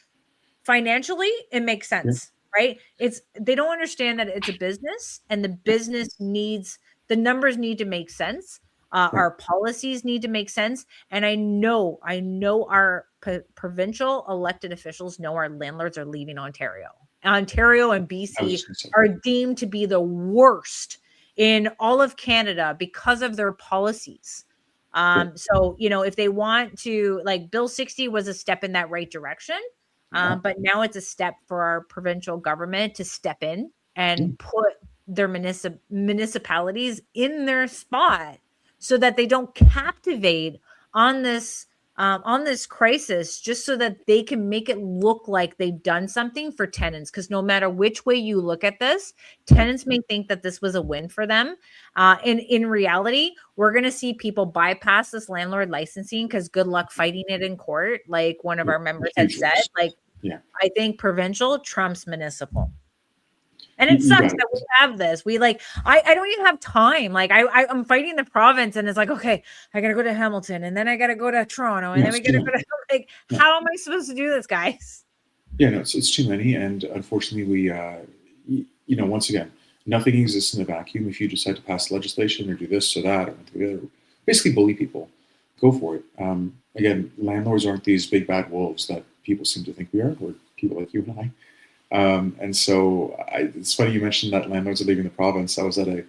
financially it makes Yeah. sense, right? They don't understand that it's a business, and the business needs, the numbers need to make sense. Right. Our policies need to make sense. And I know our provincial elected officials know our landlords are leaving Ontario and I was BC just going to say. are deemed to be the worst in all of Canada because of their policies. Yeah. So if they want to, like, Bill 60 was a step in that right direction. Yeah. But now it's a step for our provincial government to step in Yeah. and put their municipalities in their spot, so that they don't captivate on this crisis, just so that they can make it look like they've done something for tenants. Because no matter which way you look at this, tenants may think that this was a win for them. And in reality, we're going to see people bypass this landlord licensing, because good luck fighting it in court. Like one of Yeah. our members had Huge said, risk. like, Yeah. I think provincial trumps municipal. And You, it you sucks got that we it. have this. I don't even have time. Like I'm fighting the province, and it's like, okay, I gotta go to Hamilton, and then I gotta go to Toronto, and then we Yes. gotta Yeah. go to, like, Yeah. how am I supposed to do this, guys? Yeah. No, it's too many, and unfortunately, once again, nothing exists in a vacuum. If you decide to pass legislation or do this or that or the other, basically bully people, go for it. Again, landlords aren't these big bad wolves that people seem to think we are. We're people like you and I. And so it's funny you mentioned that landlords are leaving the province. I was at an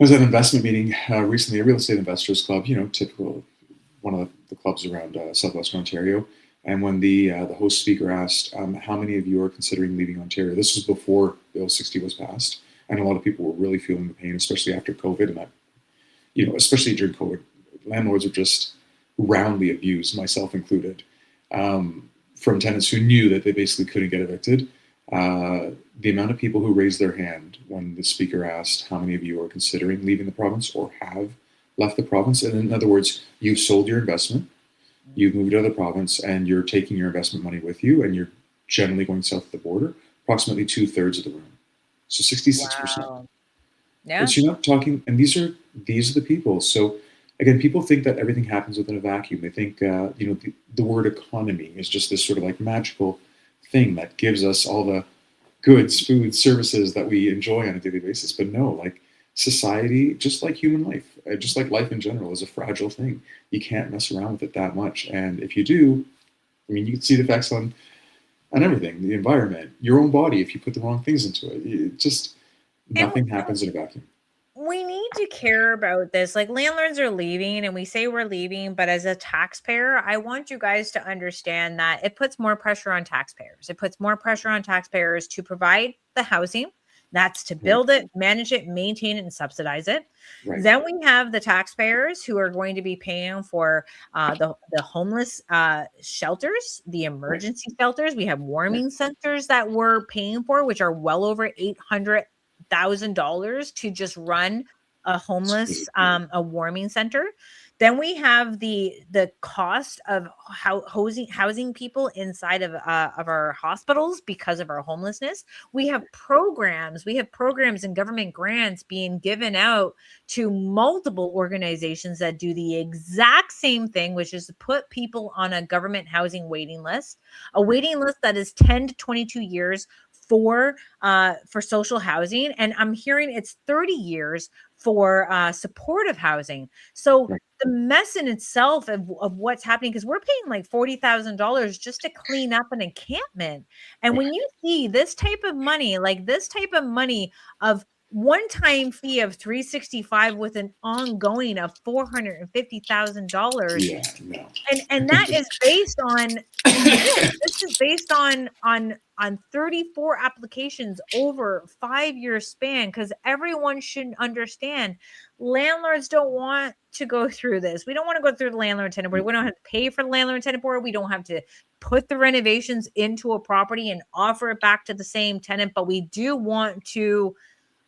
investment meeting recently, a real estate investors club. Typical one of the clubs around southwestern Ontario. And when the host speaker asked, "How many of you are considering leaving Ontario?" This was before Bill 60 was passed, and a lot of people were really feeling the pain, especially after COVID, and that, especially during COVID, landlords are just roundly abused, myself included, from tenants who knew that they basically couldn't get evicted. The amount of people who raised their hand when the speaker asked, "How many of you are considering leaving the province or have left the province?" And in other words, you've sold your investment, you've moved to the province, and you're taking your investment money with you, and you're generally going south of the border, approximately 2/3 of the room. So 66%. Wow. Yeah. But you're not talking, and these are the people. So again, people think that everything happens within a vacuum. They think, the word economy is just this sort of like magical thing that gives us all the goods, food, services that we enjoy on a daily basis. But no, like society, just like human life, just like life in general, is a fragile thing. You can't mess around with it that much. And if you do, I mean, you can see the effects on everything, the environment, your own body. If you put the wrong things into it, And nothing happens in a vacuum. we need to care about this. Like, landlords are leaving, and we say we're leaving, but as a taxpayer, I want you guys to understand that it puts more pressure on taxpayers. It puts more pressure on taxpayers to provide the housing. That's to Right. build it, manage it, maintain it, and subsidize it. Right. Then we have the taxpayers who are going to be paying for the homeless shelters, the Right. emergency shelters. We have Right. warming centers that we're paying for, which are well over $800,000 to just run a It's homeless crazy. a warming center. Then we have the cost of housing people inside of our hospitals because of our homelessness. We have programs and government grants being given out to multiple organizations that do the exact same thing, which is to put people on a government housing waiting list, a Right. waiting list that is 10 to 22 years for social housing, and I'm hearing it's 30 years for supportive housing. So Right. the mess in itself of what's happening, because we're paying like $40,000 just to clean up an encampment. And Right. when you see this type of money, like this type of money of one-time fee of 365 with an ongoing of $450,000, Yeah. No. and that is based on, yeah, this is based on 34 applications over 5-year span, because everyone should understand landlords don't want to go through this. We don't want to go through the landlord tenant board. We don't have to pay for the landlord tenant board. We don't have to put the renovations into a property and offer it back to the same tenant, but we do want to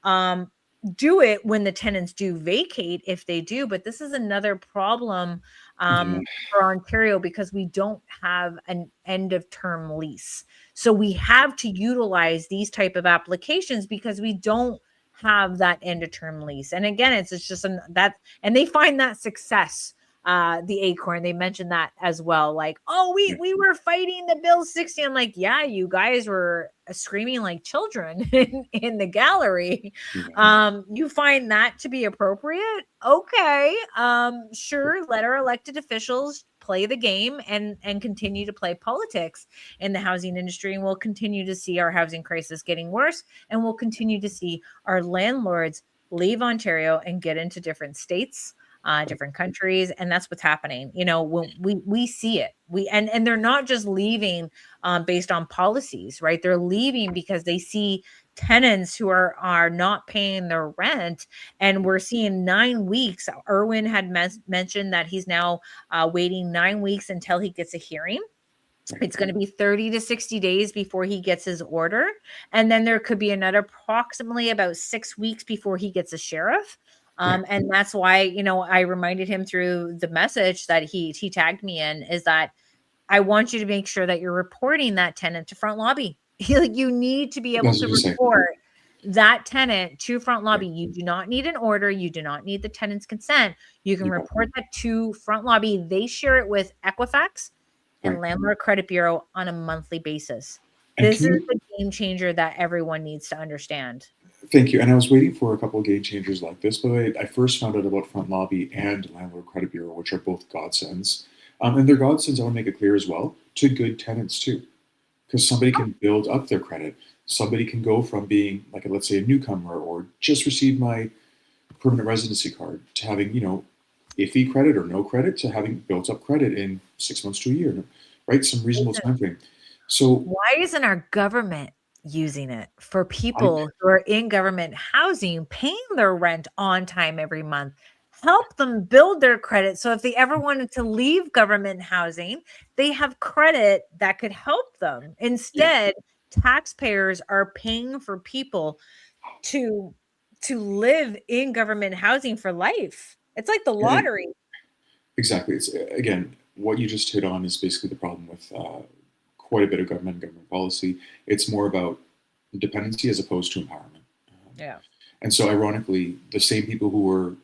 um, do it when the tenants do vacate, if they do. But this is another problem Yeah. for Ontario, because we don't have an end of term lease. So we have to utilize these type of applications because we don't have that end of term lease. And again, it's just that, and they find that success. The Acorn, they mentioned that as well. Like, oh, Yeah. we were fighting the Bill 60. I'm like, yeah, you guys were screaming like children in the gallery. Yeah. You find that to be appropriate? Okay. Sure, let our elected officials play the game and continue to play politics in the housing industry, and we'll continue to see our housing crisis getting worse, and we'll continue to see our landlords leave Ontario and get into different states, different countries, and that's what's happening. When we see it, and they're not just leaving based on policies, right? They're leaving because they see tenants who are not paying their rent, and we're seeing 9 weeks. Irwin had mentioned that he's now waiting 9 weeks until he gets a hearing. Right. It's going to be 30 to 60 days before he gets his order. And then there could be another approximately about 6 weeks before he gets a sheriff. Right. And that's why, I reminded him through the message that he tagged me in, is that I want you to make sure that you're reporting that tenant to front lobby. You need to be able That's to what you say. report that tenant to front Right. lobby. You do not need an order. You do not need the tenant's consent. You can You got report that to front lobby. They share it with Equifax and right. Landlord Credit Bureau on a monthly basis. And This can is you the game changer that everyone needs to understand. thank you. And I was waiting for a couple of game changers like this, but I first found out about Front Lobby and Landlord Credit Bureau, which are both godsends. And they're godsends, I want to make it clear as well, to good tenants too. Because somebody can build up their credit. Somebody can go from being, like, let's say, a newcomer or just received my permanent residency card to having, iffy credit or no credit to having built up credit in 6 months to a year, right? Some reasonable time frame. So Why isn't our government using it for I, people who are in government housing, paying their rent on time every month? Help them build their credit, so if they ever wanted to leave government housing, they have credit that could help them. yeah, Instead, taxpayers are paying for people to live in government housing for life. It's like the and lottery. exactly. It's again, what you just hit on is basically the problem with quite a bit of government policy. It's more about dependency as opposed to empowerment. Yeah. And so, ironically, the same people who were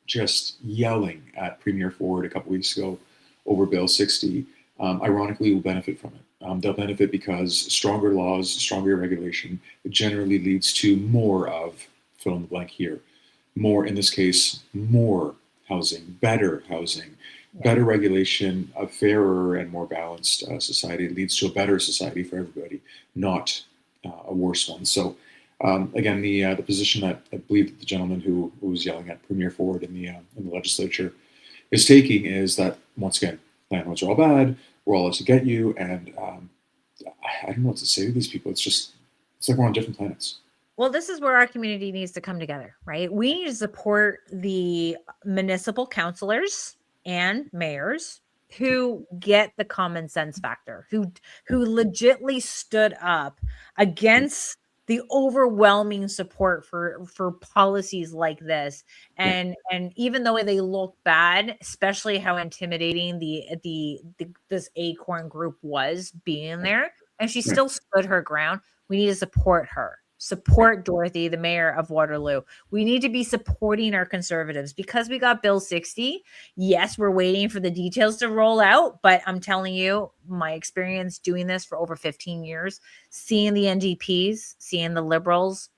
just yelling at Premier Ford a couple weeks ago over Bill 60, ironically, will benefit from it. They'll benefit because stronger laws, stronger regulation generally leads to more of fill in the blank here. More, in this case, more housing, Yeah. better regulation, a fairer and more balanced society leads to a better society for everybody, not a worse one. So, again, the position that I believe that the gentleman who was yelling at Premier Ford in the legislature is taking is that, once again, landlords are all bad. We're all out to get you, and I don't know what to say to these people. It's like we're on different planets. Well, this is where our community needs to come together, right? We need to support the municipal councillors and mayors who get the common sense factor, who legitly stood up against the overwhelming support for policies like this. Right, And even though they look bad, especially how intimidating this Acorn group was being right, there, and she right. still stood her ground. We need to support her. Support Dorothy, the mayor of Waterloo. We need to be supporting our conservatives because we got Bill 60. Yes, we're waiting for the details to roll out, but I'm telling you, my experience doing this for over 15 years, seeing the NDPs, seeing the Liberals,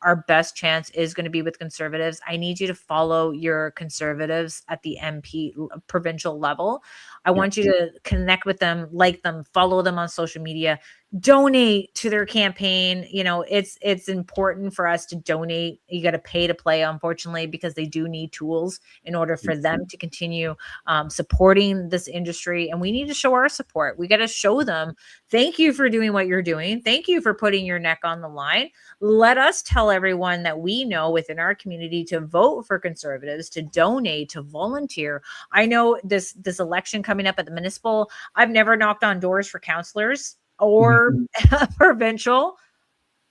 our best chance is going to be with conservatives. I need you to follow your conservatives at the MP provincial level. I want you to connect with them, like them, follow them on social media, donate to their campaign. You know, it's important for us to donate. You got to pay to play, unfortunately, because they do need tools in order for them to continue supporting this industry. And we need to show our support. We got to show them, thank you for doing what you're doing. Thank you for putting your neck on the line. Let us tell everyone that we know within our community to vote for conservatives, to donate, to volunteer. I know this election coming up at the municipal, I've never knocked on doors for councillors or provincial.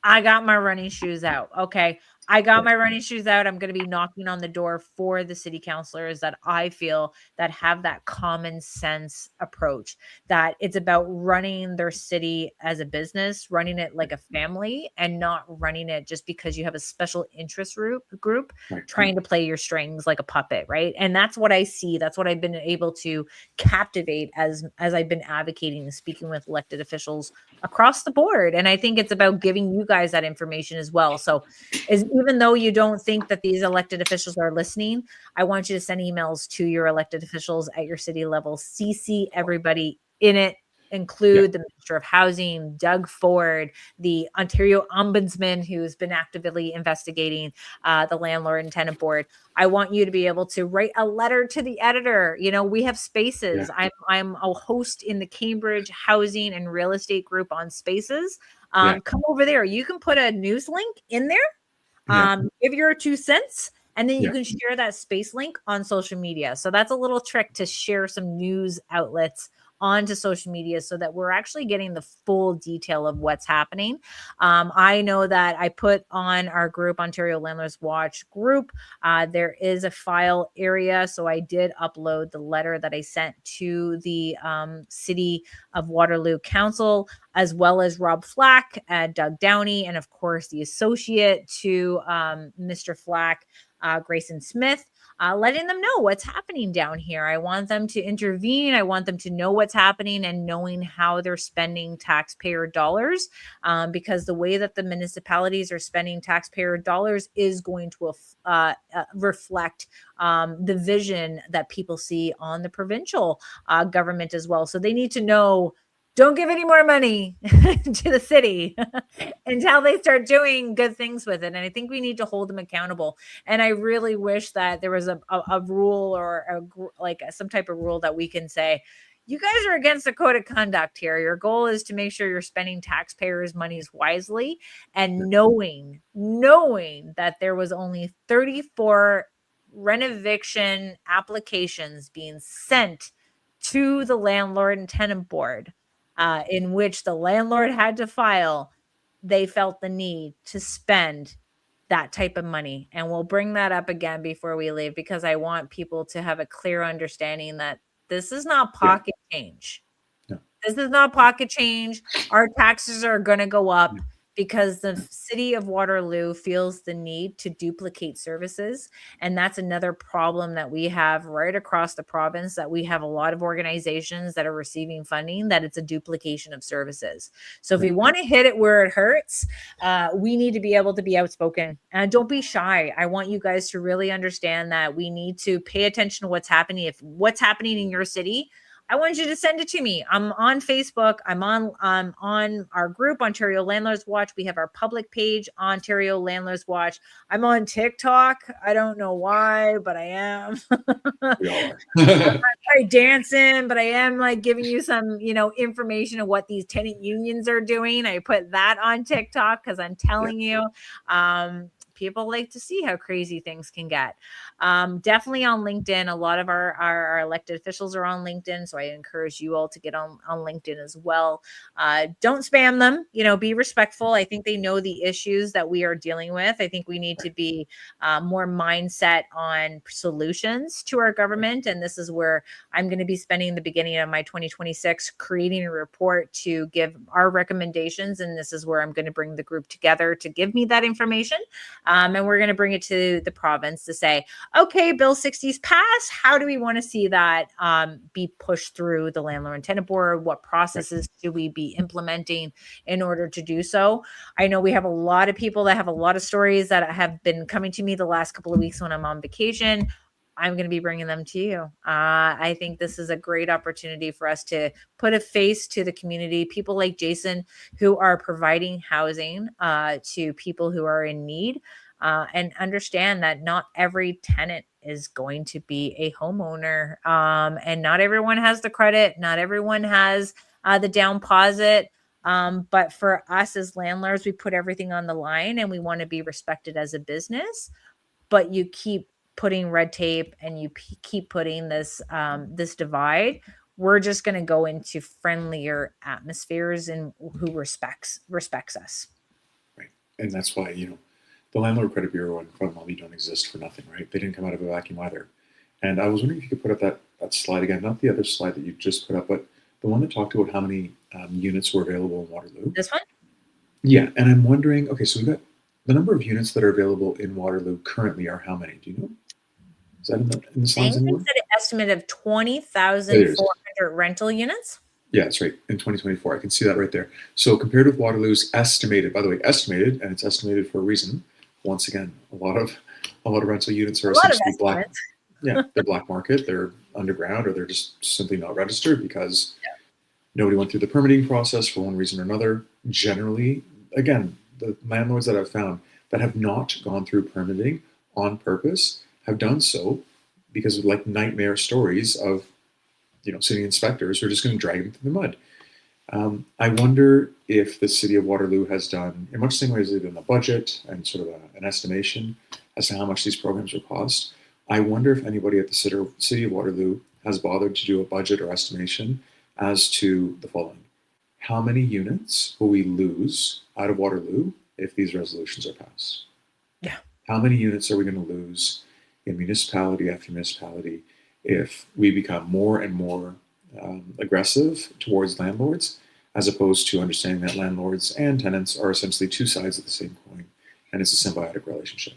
I got my running shoes out. Okay. I got my running shoes out. I'm going to be knocking on the door for the city councillors that I feel that have that common sense approach, that it's about running their city as a business, running it like a family, and not running it just because you have a special interest group trying to play your strings like a puppet, right? And that's what I see. That's what I've been able to captivate as I've been advocating and speaking with elected officials across the board. And I think it's about giving you guys that information as well. So even though you don't think that these elected officials are listening, I want you to send emails to your elected officials at your city level, CC everybody in it, include the Minister of Housing, Doug Ford, the Ontario Ombudsman, who's been actively investigating the Landlord and Tenant Board. I want you to be able to write a letter to the editor. You know, we have Spaces. I'm a host in the Cambridge Housing and Real Estate Group on Spaces. Come over there. You can put a news link in there. Give your 2 cents, and then you can share that space link on social media. So that's a little trick to share some news outlets onto social media so that we're actually getting the full detail of what's happening. I know that I put on our group, Ontario Landlords Watch group, there is a file area. So I did upload the letter that I sent to the City of Waterloo Council, as well as Rob Flack, Doug Downey, and of course the associate to Mr. Flack, Grayson Smith, letting them know what's happening down here. I want them to intervene. I want them to know what's happening and knowing how they're spending taxpayer dollars, because the way that the municipalities are spending taxpayer dollars is going to reflect the vision that people see on the provincial government as well. So they need to know, don't give any more money to the city until they start doing good things with it. And I think we need to hold them accountable. And I really wish that there was a rule or some type of rule that we can say, you guys are against the code of conduct here. Your goal is to make sure you're spending taxpayers' monies wisely, and knowing that there was only 34 renovation applications being sent to the Landlord and Tenant Board, in which the landlord had to file, they felt the need to spend that type of money. And we'll bring that up again before we leave, because I want people to have a clear understanding that this is not pocket change. This is not pocket change. Our taxes are going to go up because the City of Waterloo feels the need to duplicate services. And that's another problem that we have right across the province, that we have a lot of organizations that are receiving funding, that it's a duplication of services. So if we want to hit it where it hurts, we need to be able to be outspoken. And don't be shy. I want you guys to really understand that we need to pay attention to what's happening. If what's happening in your city, I want you to send it to me. I'm on Facebook. I'm on our group, Ontario Landlords Watch. We have our public page, Ontario Landlords Watch. I'm on TikTok. I don't know why, but I am. I'm not quite dancing, but I am like giving you some, information of what these tenant unions are doing. I put that on TikTok because I'm telling you, People like to see how crazy things can get. Definitely on LinkedIn. A lot of our elected officials are on LinkedIn, so I encourage you all to get on LinkedIn as well. Don't spam them. Be respectful. I think they know the issues that we are dealing with. I think we need to be more mindset on solutions to our government, and this is where I'm going to be spending the beginning of my 2026 creating a report to give our recommendations, and this is where I'm going to bring the group together to give me that information, and we're going to bring it to the province to say, okay, Bill 60's passed. How do we want to see that be pushed through the Landlord and Tenant Board? What processes do we be implementing in order to do so? I know we have a lot of people that have a lot of stories that have been coming to me the last couple of weeks when I'm on vacation. I'm going to be bringing them to you. I think this is a great opportunity for us to put a face to the community, people like Jason who are providing housing to people who are in need, and understand that not every tenant is going to be a homeowner, and not everyone has the credit, not everyone has the down deposit. But for us as landlords, we put everything on the line and we want to be respected as a business. But you keep putting red tape and you keep putting this this divide. We're just going to go into friendlier atmospheres and who respects us. Right. And that's why, the Landlord Credit Bureau and Front Lobby don't exist for nothing, right? They didn't come out of a vacuum either. And I was wondering if you could put up that slide again, not the other slide that you just put up, but the one that talked about how many units were available in Waterloo. This one? Yeah. And I'm wondering, okay, so we've got the number of units that are available in Waterloo currently are how many? Do you know? Is that in the slides anymore? An estimate of 20,400 rental units. Yeah, that's right. In 2024, I can see that right there. So compared with Waterloo's estimated, by the way, estimated, and it's estimated for a reason. Once again, a lot of rental units are essentially black. Yeah, they're black market. They're underground, or they're just simply not registered because nobody went through the permitting process for one reason or another. Generally, again, the landlords that I've found that have not gone through permitting on purpose have done so because of like nightmare stories of, city inspectors who are just going to drag them through the mud. I wonder if the City of Waterloo has done, in much the same way as they did in the budget and sort of an estimation as to how much these programs will cost. I wonder if anybody at the City of Waterloo has bothered to do a budget or estimation as to the following. How many units will we lose out of Waterloo if these resolutions are passed? Yeah. How many units are we going to lose in municipality after municipality if we become more and more aggressive towards landlords, as opposed to understanding that landlords and tenants are essentially two sides of the same coin, and it's a symbiotic relationship.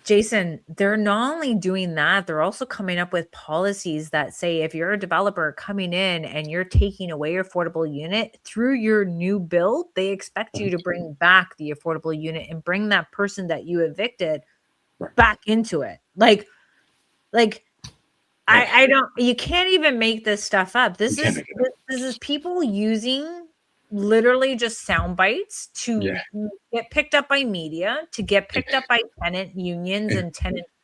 Jason, they're not only doing that, they're also coming up with policies that say if you're a developer coming in and you're taking away your affordable unit through your new build, they expect you to bring back the affordable unit and bring that person that you evicted back into it. Like I don't, you can't even make this stuff up. This is people using literally just sound bites to get picked up by media, to get picked up by tenant unions and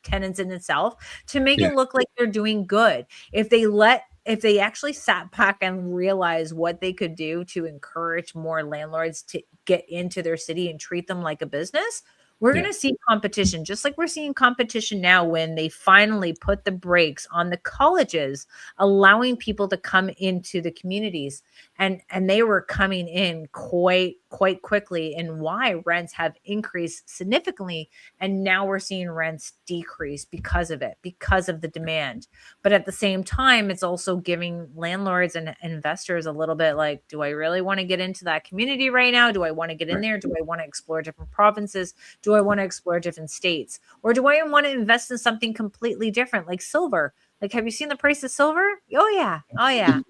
tenants in itself, to make it look like they're doing good. If they actually sat back and realized what they could do to encourage more landlords to get into their city and treat them like a business, we're going to see competition, just like we're seeing competition now when they finally put the brakes on the colleges, allowing people to come into the communities. And they were coming in quite quickly, and why rents have increased significantly. And now we're seeing rents decrease because of it, because of the demand. But at the same time, it's also giving landlords and investors a little bit like, do I really want to get into that community right now? Do I want to get in there? Do I want to explore different provinces? Do I want to explore different states? Or do I want to invest in something completely different, like silver? Like, have you seen the price of silver? Oh yeah. I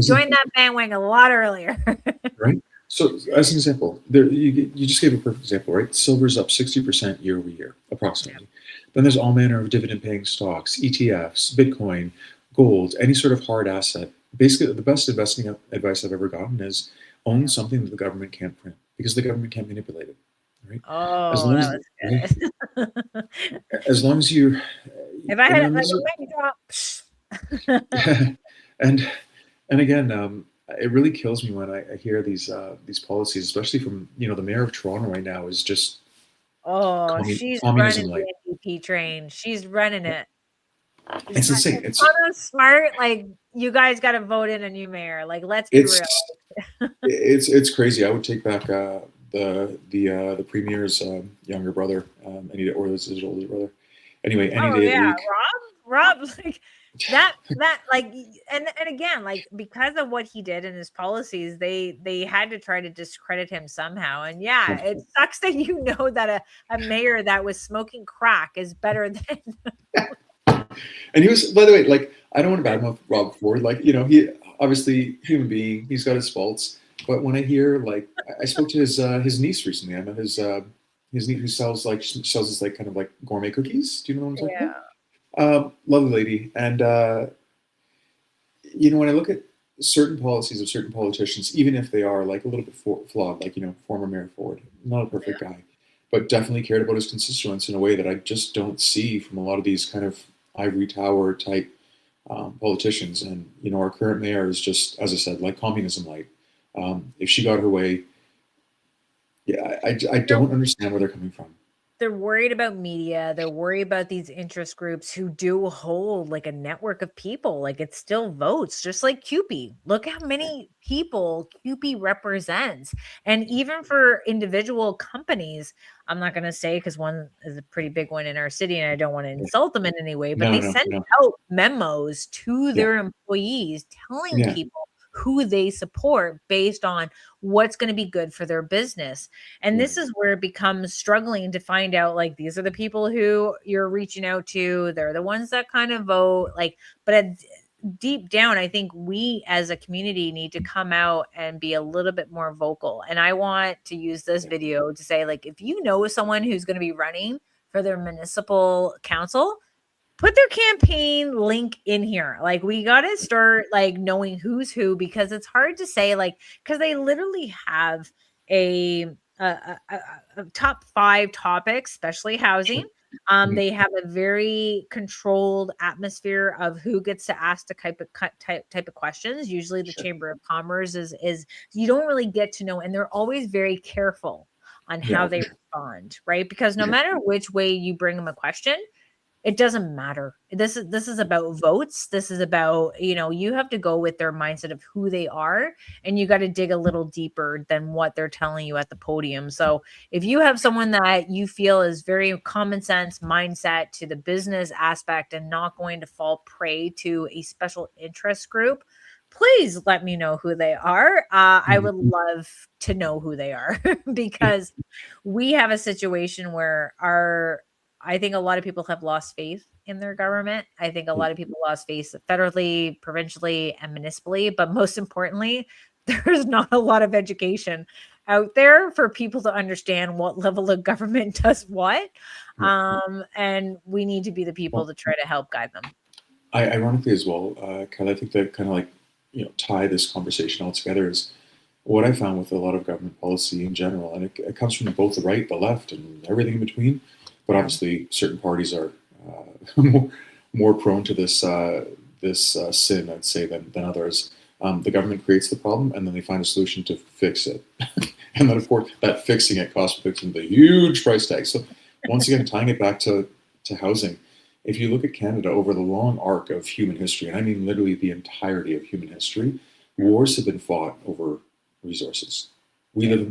joined that bandwagon a lot earlier. Right. So as an example, you just gave a perfect example, right? Silver's up 60% year over year, approximately. Then there's all manner of dividend-paying stocks, ETFs, Bitcoin, gold, any sort of hard asset. Basically, the best investing advice I've ever gotten is own something that the government can't print, because the government can't manipulate it. Right? Oh, that was good. As long as you, if I had like a mic drop, and again, it really kills me when I hear these policies, especially from the mayor of Toronto right now is just Oh, she's running Communism light. the NDP train. She's running it. It's insane. It's not as smart. Like, you guys got to vote in a new mayor. Like, let's be real. it's it's crazy. I would take back the premier's younger brother, or this is his older brother. Anyway, any Oh day of the yeah, week. Rob, like that, like, and again, like, because of what he did in his policies, they had to try to discredit him somehow. And yeah, it sucks that you know that a mayor that was smoking crack is better than. And he was, by the way, like, I don't want to badmouth Rob Ford. Like, he obviously human being, he's got his faults. But when I hear, like, I spoke to his niece recently. I met his niece who sells this like kind of like gourmet cookies. Do you know what I'm talking Yeah. about? Lovely lady. And when I look at certain policies of certain politicians, even if they are like a little bit flawed, like former Mayor Ford, not a perfect guy, but definitely cared about his constituents in a way that I just don't see from a lot of these kind of ivory tower type politicians. And our current mayor is just, as I said, like communism light. If she got her way, yeah, I don't understand where they're coming from. They're worried about media. They're worried about these interest groups who do hold like a network of people. Like, it still votes, just like CUPE. Look how many people CUPE represents. And even for individual companies, I'm not going to say, because one is a pretty big one in our city and I don't want to insult them in any way, but No, they no, send no. out memos to Yeah, their employees telling yeah, people who they support based on what's going to be good for their business. And yeah, this is where it becomes struggling to find out, like, these are the people who you're reaching out to. They're the ones that kind of vote. Like, but deep down, I think we as a community need to come out and be a little bit more vocal. And I want to use this video to say, like, if you know someone who's going to be running for their municipal council, put their campaign link in here. Like, we got to start like knowing who's who, because it's hard to say, like, because they literally have a a top 5 topics, especially housing. mhm, They have a very controlled atmosphere of who gets to ask the type of questions. Usually the sure, Chamber of Commerce is you don't really get to know, and they're always very careful on how yeah, they respond, right? Because no yeah, matter which way you bring them a question, it doesn't matter. This is about votes. This is about, you have to go with their mindset of who they are, and you got to dig a little deeper than what they're telling you at the podium. So if you have someone that you feel is very common sense mindset to the business aspect and not going to fall prey to a special interest group, please let me know who they are. I would mhm, love to know who they are yeah, because we have a situation where I think a lot of people have lost faith in their government. I think a yeah. lot of people lost faith federally, provincially, and municipally. But most importantly, there's not a lot of education out there for people to understand what level of government does what. Yeah. And we need to be the people Well, to try to help guide them. ironically as well, Kyle, I think that kind of like tie this conversation all together is what I found with a lot of government policy in general, and it comes from both the right, the left, and everything in between. But Yeah. obviously, certain parties are more prone to this sin, I'd say, than others. The government creates the problem, and then they find a solution to fix it, and then of course that fixing it costs victims the huge price tag. So once again, tying it back to housing, if you look at Canada over the long arc of human history, and I mean literally the entirety of human history, wars have been fought over resources. We Yeah. live in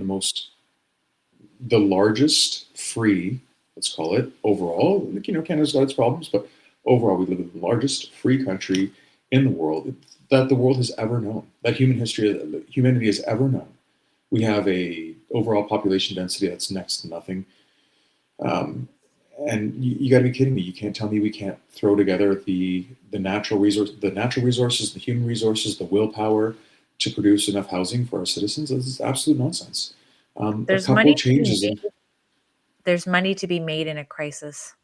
the largest free, let's call it overall. Canada's got its problems, but overall, we live in the largest free country in the world that the world has ever known, that humanity has ever known. We have a overall population density that's next to nothing. Um, and you got to be kidding me! You can't tell me we can't throw together the natural resources, the human resources, the willpower to produce enough housing for our citizens. This is absolute nonsense. A There's couple money of to be changes, and made. There's money to be made in a crisis.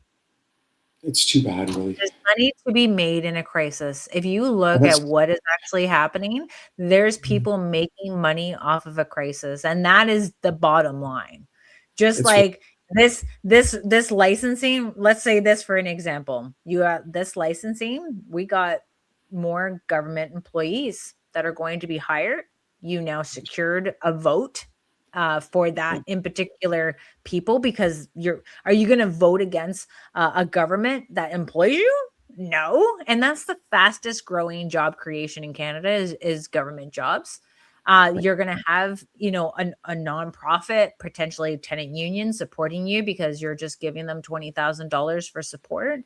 it's too bad, really. There's money to be made in a crisis. If you And look at that's what is actually happening, there's people making money off of a crisis, and that is the bottom line. Just it's like this licensing, let's say this for an example. You got this licensing, we got more government employees that are going to be hired. You now secured a vote for that in particular people, because are you going to vote against a government that employs you? No. And that's the fastest growing job creation in Canada is government jobs. You're going to have, a nonprofit, potentially tenant union supporting you because you're just giving them $20,000 for support.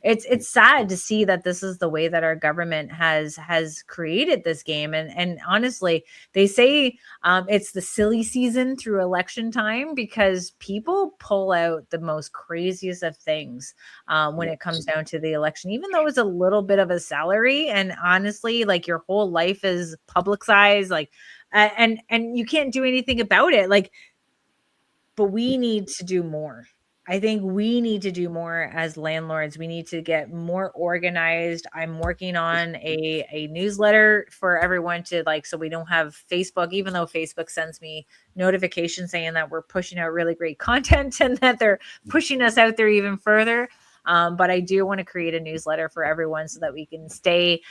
It's sad to see that this is the way that our government has created this game. And honestly, they say it's the silly season through election time because people pull out the most craziest of things when it comes down to the election, even though it's a little bit of a salary. And honestly, like your whole life is publicized, like, and you can't do anything about it. Like, but we need to do more. I think we need to do more as landlords. We need to get more organized. I'm working on a newsletter for everyone to like, so we don't have Facebook, even though Facebook sends me notifications saying that we're pushing out really great content and that they're pushing us out there even further. But I do want to create a newsletter for everyone so that we can stay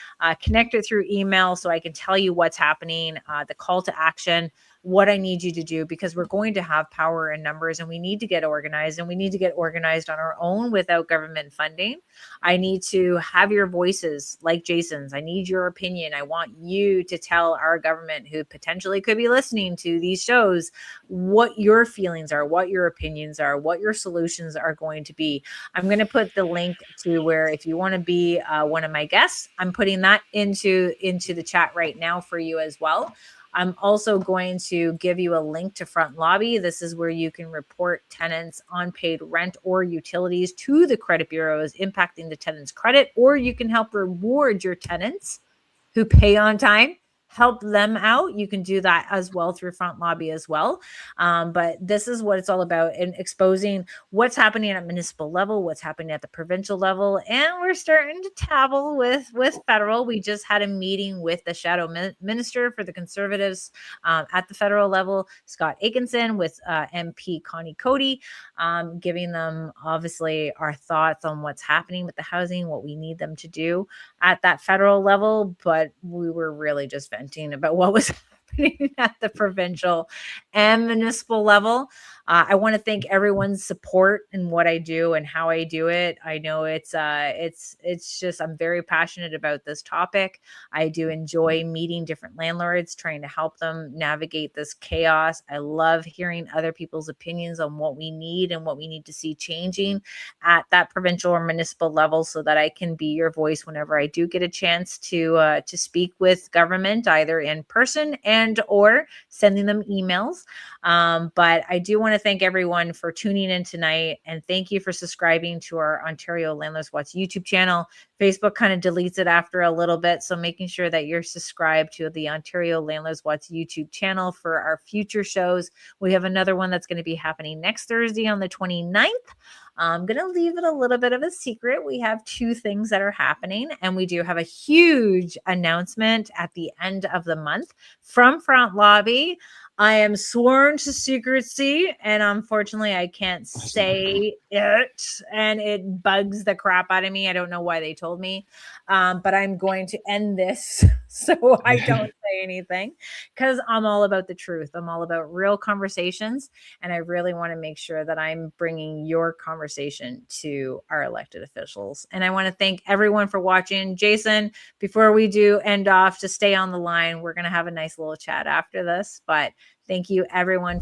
connected through email, so I can tell you what's happening, the call to action, what I need you to do, because we're going to have power in numbers and we need to get organized, and we need to get organized on our own without government funding. I need to have your voices like Jason's. I need your opinion. I want you to tell our government, who potentially could be listening to these shows, what your feelings are, what your opinions are, what your solutions are going to be. I'm going to put the link to where if you want to be one of my guests, I'm putting that into the chat right now for you as well. I'm also going to give you a link to Front Lobby. This is where you can report tenants' unpaid rent or utilities to the credit bureaus impacting the tenant's credit, or you can help reward your tenants who pay on time. Help them out. You can do that as well through Front Lobby as well. But this is what it's all about, in exposing what's happening at municipal level, what's happening at the provincial level, and we're starting to dabble with federal. We just had a meeting with the shadow minister for the Conservatives at the federal level, Scott Aikenson, with MP Connie Cody, giving them obviously our thoughts on what's happening with the housing, what we need them to do at that federal level. But we were really just venting about what was happening at the provincial and municipal level. I want to thank everyone's support in what I do and how I do it. I know it's just, I'm very passionate about this topic. I do enjoy meeting different landlords, trying to help them navigate this chaos. I love hearing other people's opinions on what we need and what we need to see changing at that provincial or municipal level, so that I can be your voice whenever I do get a chance to speak with government, either in person and or sending them emails. But I do want to thank everyone for tuning in tonight, and thank you for subscribing to our Ontario Landlords Watch YouTube channel. Facebook kind of deletes it after a little bit, so making sure that you're subscribed to the Ontario Landlords Watch YouTube channel for our future shows. We have another one that's going to be happening next Thursday on the 29th. I'm going to leave it a little bit of a secret. We have two things that are happening, and we do have a huge announcement at the end of the month from Front Lobby. I am sworn to secrecy, and unfortunately, I can't say it, and it bugs the crap out of me. I don't know why they told me, but I'm going to end this so I don't say anything, because I'm all about the truth. I'm all about real conversations, and I really want to make sure that I'm bringing your conversation to our elected officials. And I want to thank everyone for watching. Jason, before we do end off, to stay on the line, we're going to have a nice little chat after this, but thank you everyone